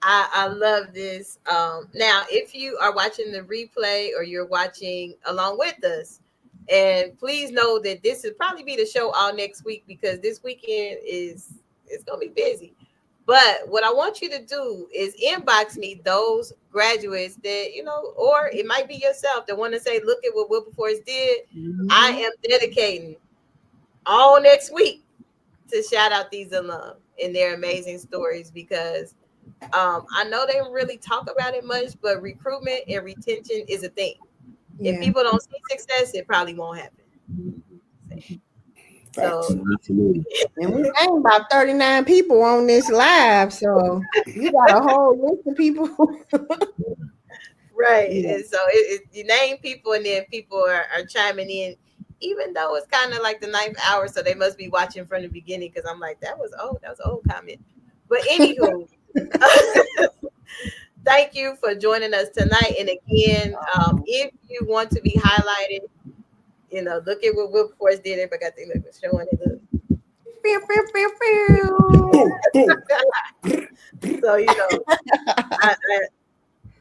I love this. Now, if you are watching the replay or you're watching along with us, and please know that this will probably be the show all next week because this weekend it's gonna be busy. But what I want you to do is inbox me those graduates that, or it might be yourself that want to say, look at what Wilberforce did. I am dedicating all next week to shout out these alum and their amazing stories because I know they really talk about it much, but recruitment and retention is a thing. Yeah. If people don't see success, it probably won't happen. So, absolutely. And we named about 39 people on this live, so you got a whole list of people. Right. Yeah. And so you name people and then people are chiming in, even though it's kind of like the 9th hour, so they must be watching from the beginning because I'm like, that was an old comment. But anywho, thank you for joining us tonight. And again, if you want to be highlighted, look at what Wilberforce did. Everybody got the look showing it. Look.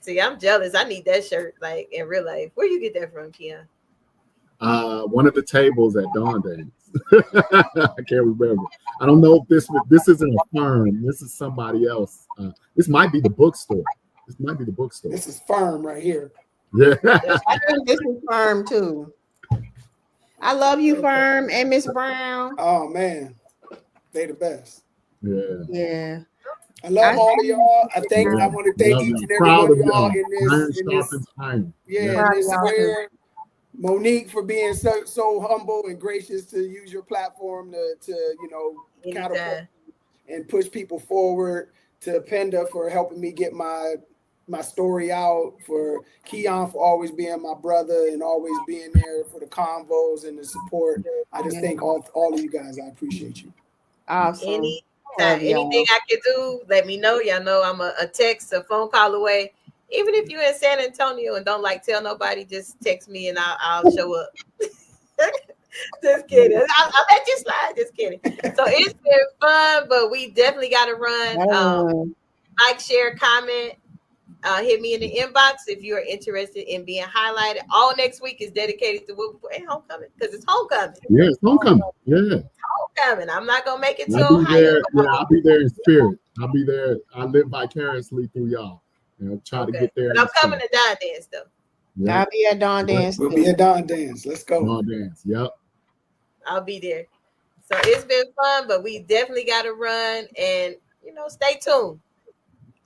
So I'm jealous. I need that shirt, like in real life. Where you get that from, Keon? One of the tables at Dawn Days. I can't remember. I don't know if this isn't a firm. This is somebody else. This might be the bookstore. This is firm right here. Yeah. I think this is firm too. I love you, Firm, and Miss Brown. Oh man, they the best. Yeah. I love all of y'all. I want to thank each and every one of y'all in this square. Monique for being so humble and gracious to use your platform to catapult and push people forward. To Penda for helping me get my story out. For Keon for always being my brother and always being there for the convos and the support. I just thank all of you guys. I appreciate you. Awesome. Anything I can do, let me know. Y'all know I'm a text, a phone call away. Even if you're in San Antonio and don't tell nobody, just text me and I'll show up. Just kidding. I'll let you slide. Just kidding. So it's been fun, but we definitely got to run. Like, share, comment. Hit me in the inbox if you are interested in being highlighted. All next week is dedicated to Wilberforce and homecoming because it's homecoming. Yeah, it's homecoming. Yeah. Homecoming. I'm not gonna make it to I'll be Ohio. there. Yeah, I'll be there in spirit. I'll be there. I live vicariously through y'all. Try to get there. But I'm coming to Dawn Dance though. Yeah. I'll be at Dawn Dance. We'll be at Dawn Dance. Let's go. Dawn Dance. Yep. I'll be there. So it's been fun, but we definitely got to run and stay tuned.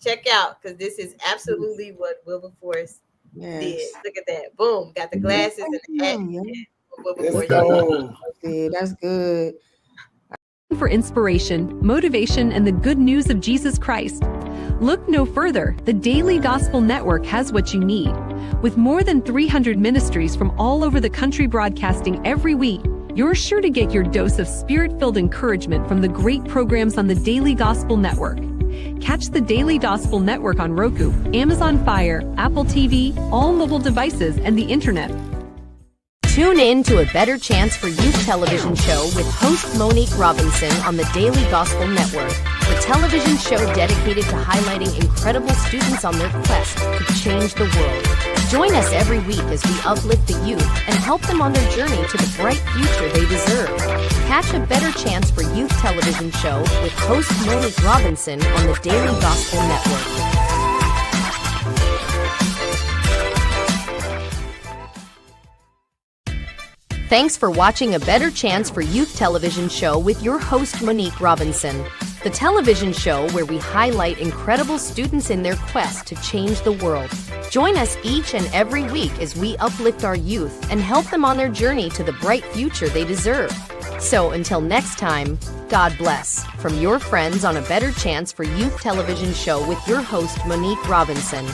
Check out because this is absolutely what Wilberforce did. Look at that. Boom. Got the glasses and the hat. Wilberforce. That's good. For inspiration, motivation, and the good news of Jesus Christ, look no further. The Daily Gospel Network has what you need. With more than 300 ministries from all over the country broadcasting every week, you're sure to get your dose of spirit-filled encouragement from the great programs on the Daily Gospel Network. Catch the Daily Gospel Network on Roku, Amazon Fire, Apple TV, all mobile devices, and the internet. Tune in to A Better Chance for Youth television show with host Monique Robinson on the Daily Gospel Network, the television show dedicated to highlighting incredible students on their quest to change the world. Join us every week as we uplift the youth and help them on their journey to the bright future they deserve. Catch A Better Chance for Youth television show with host Monique Robinson on the Daily Gospel Network. Thanks for watching A Better Chance for Youth television show with your host Monique Robinson, the television show where we highlight incredible students in their quest to change the world. Join us each and every week as we uplift our youth and help them on their journey to the bright future they deserve. So until next time, God bless. From your friends on A Better Chance for Youth television show with your host Monique Robinson.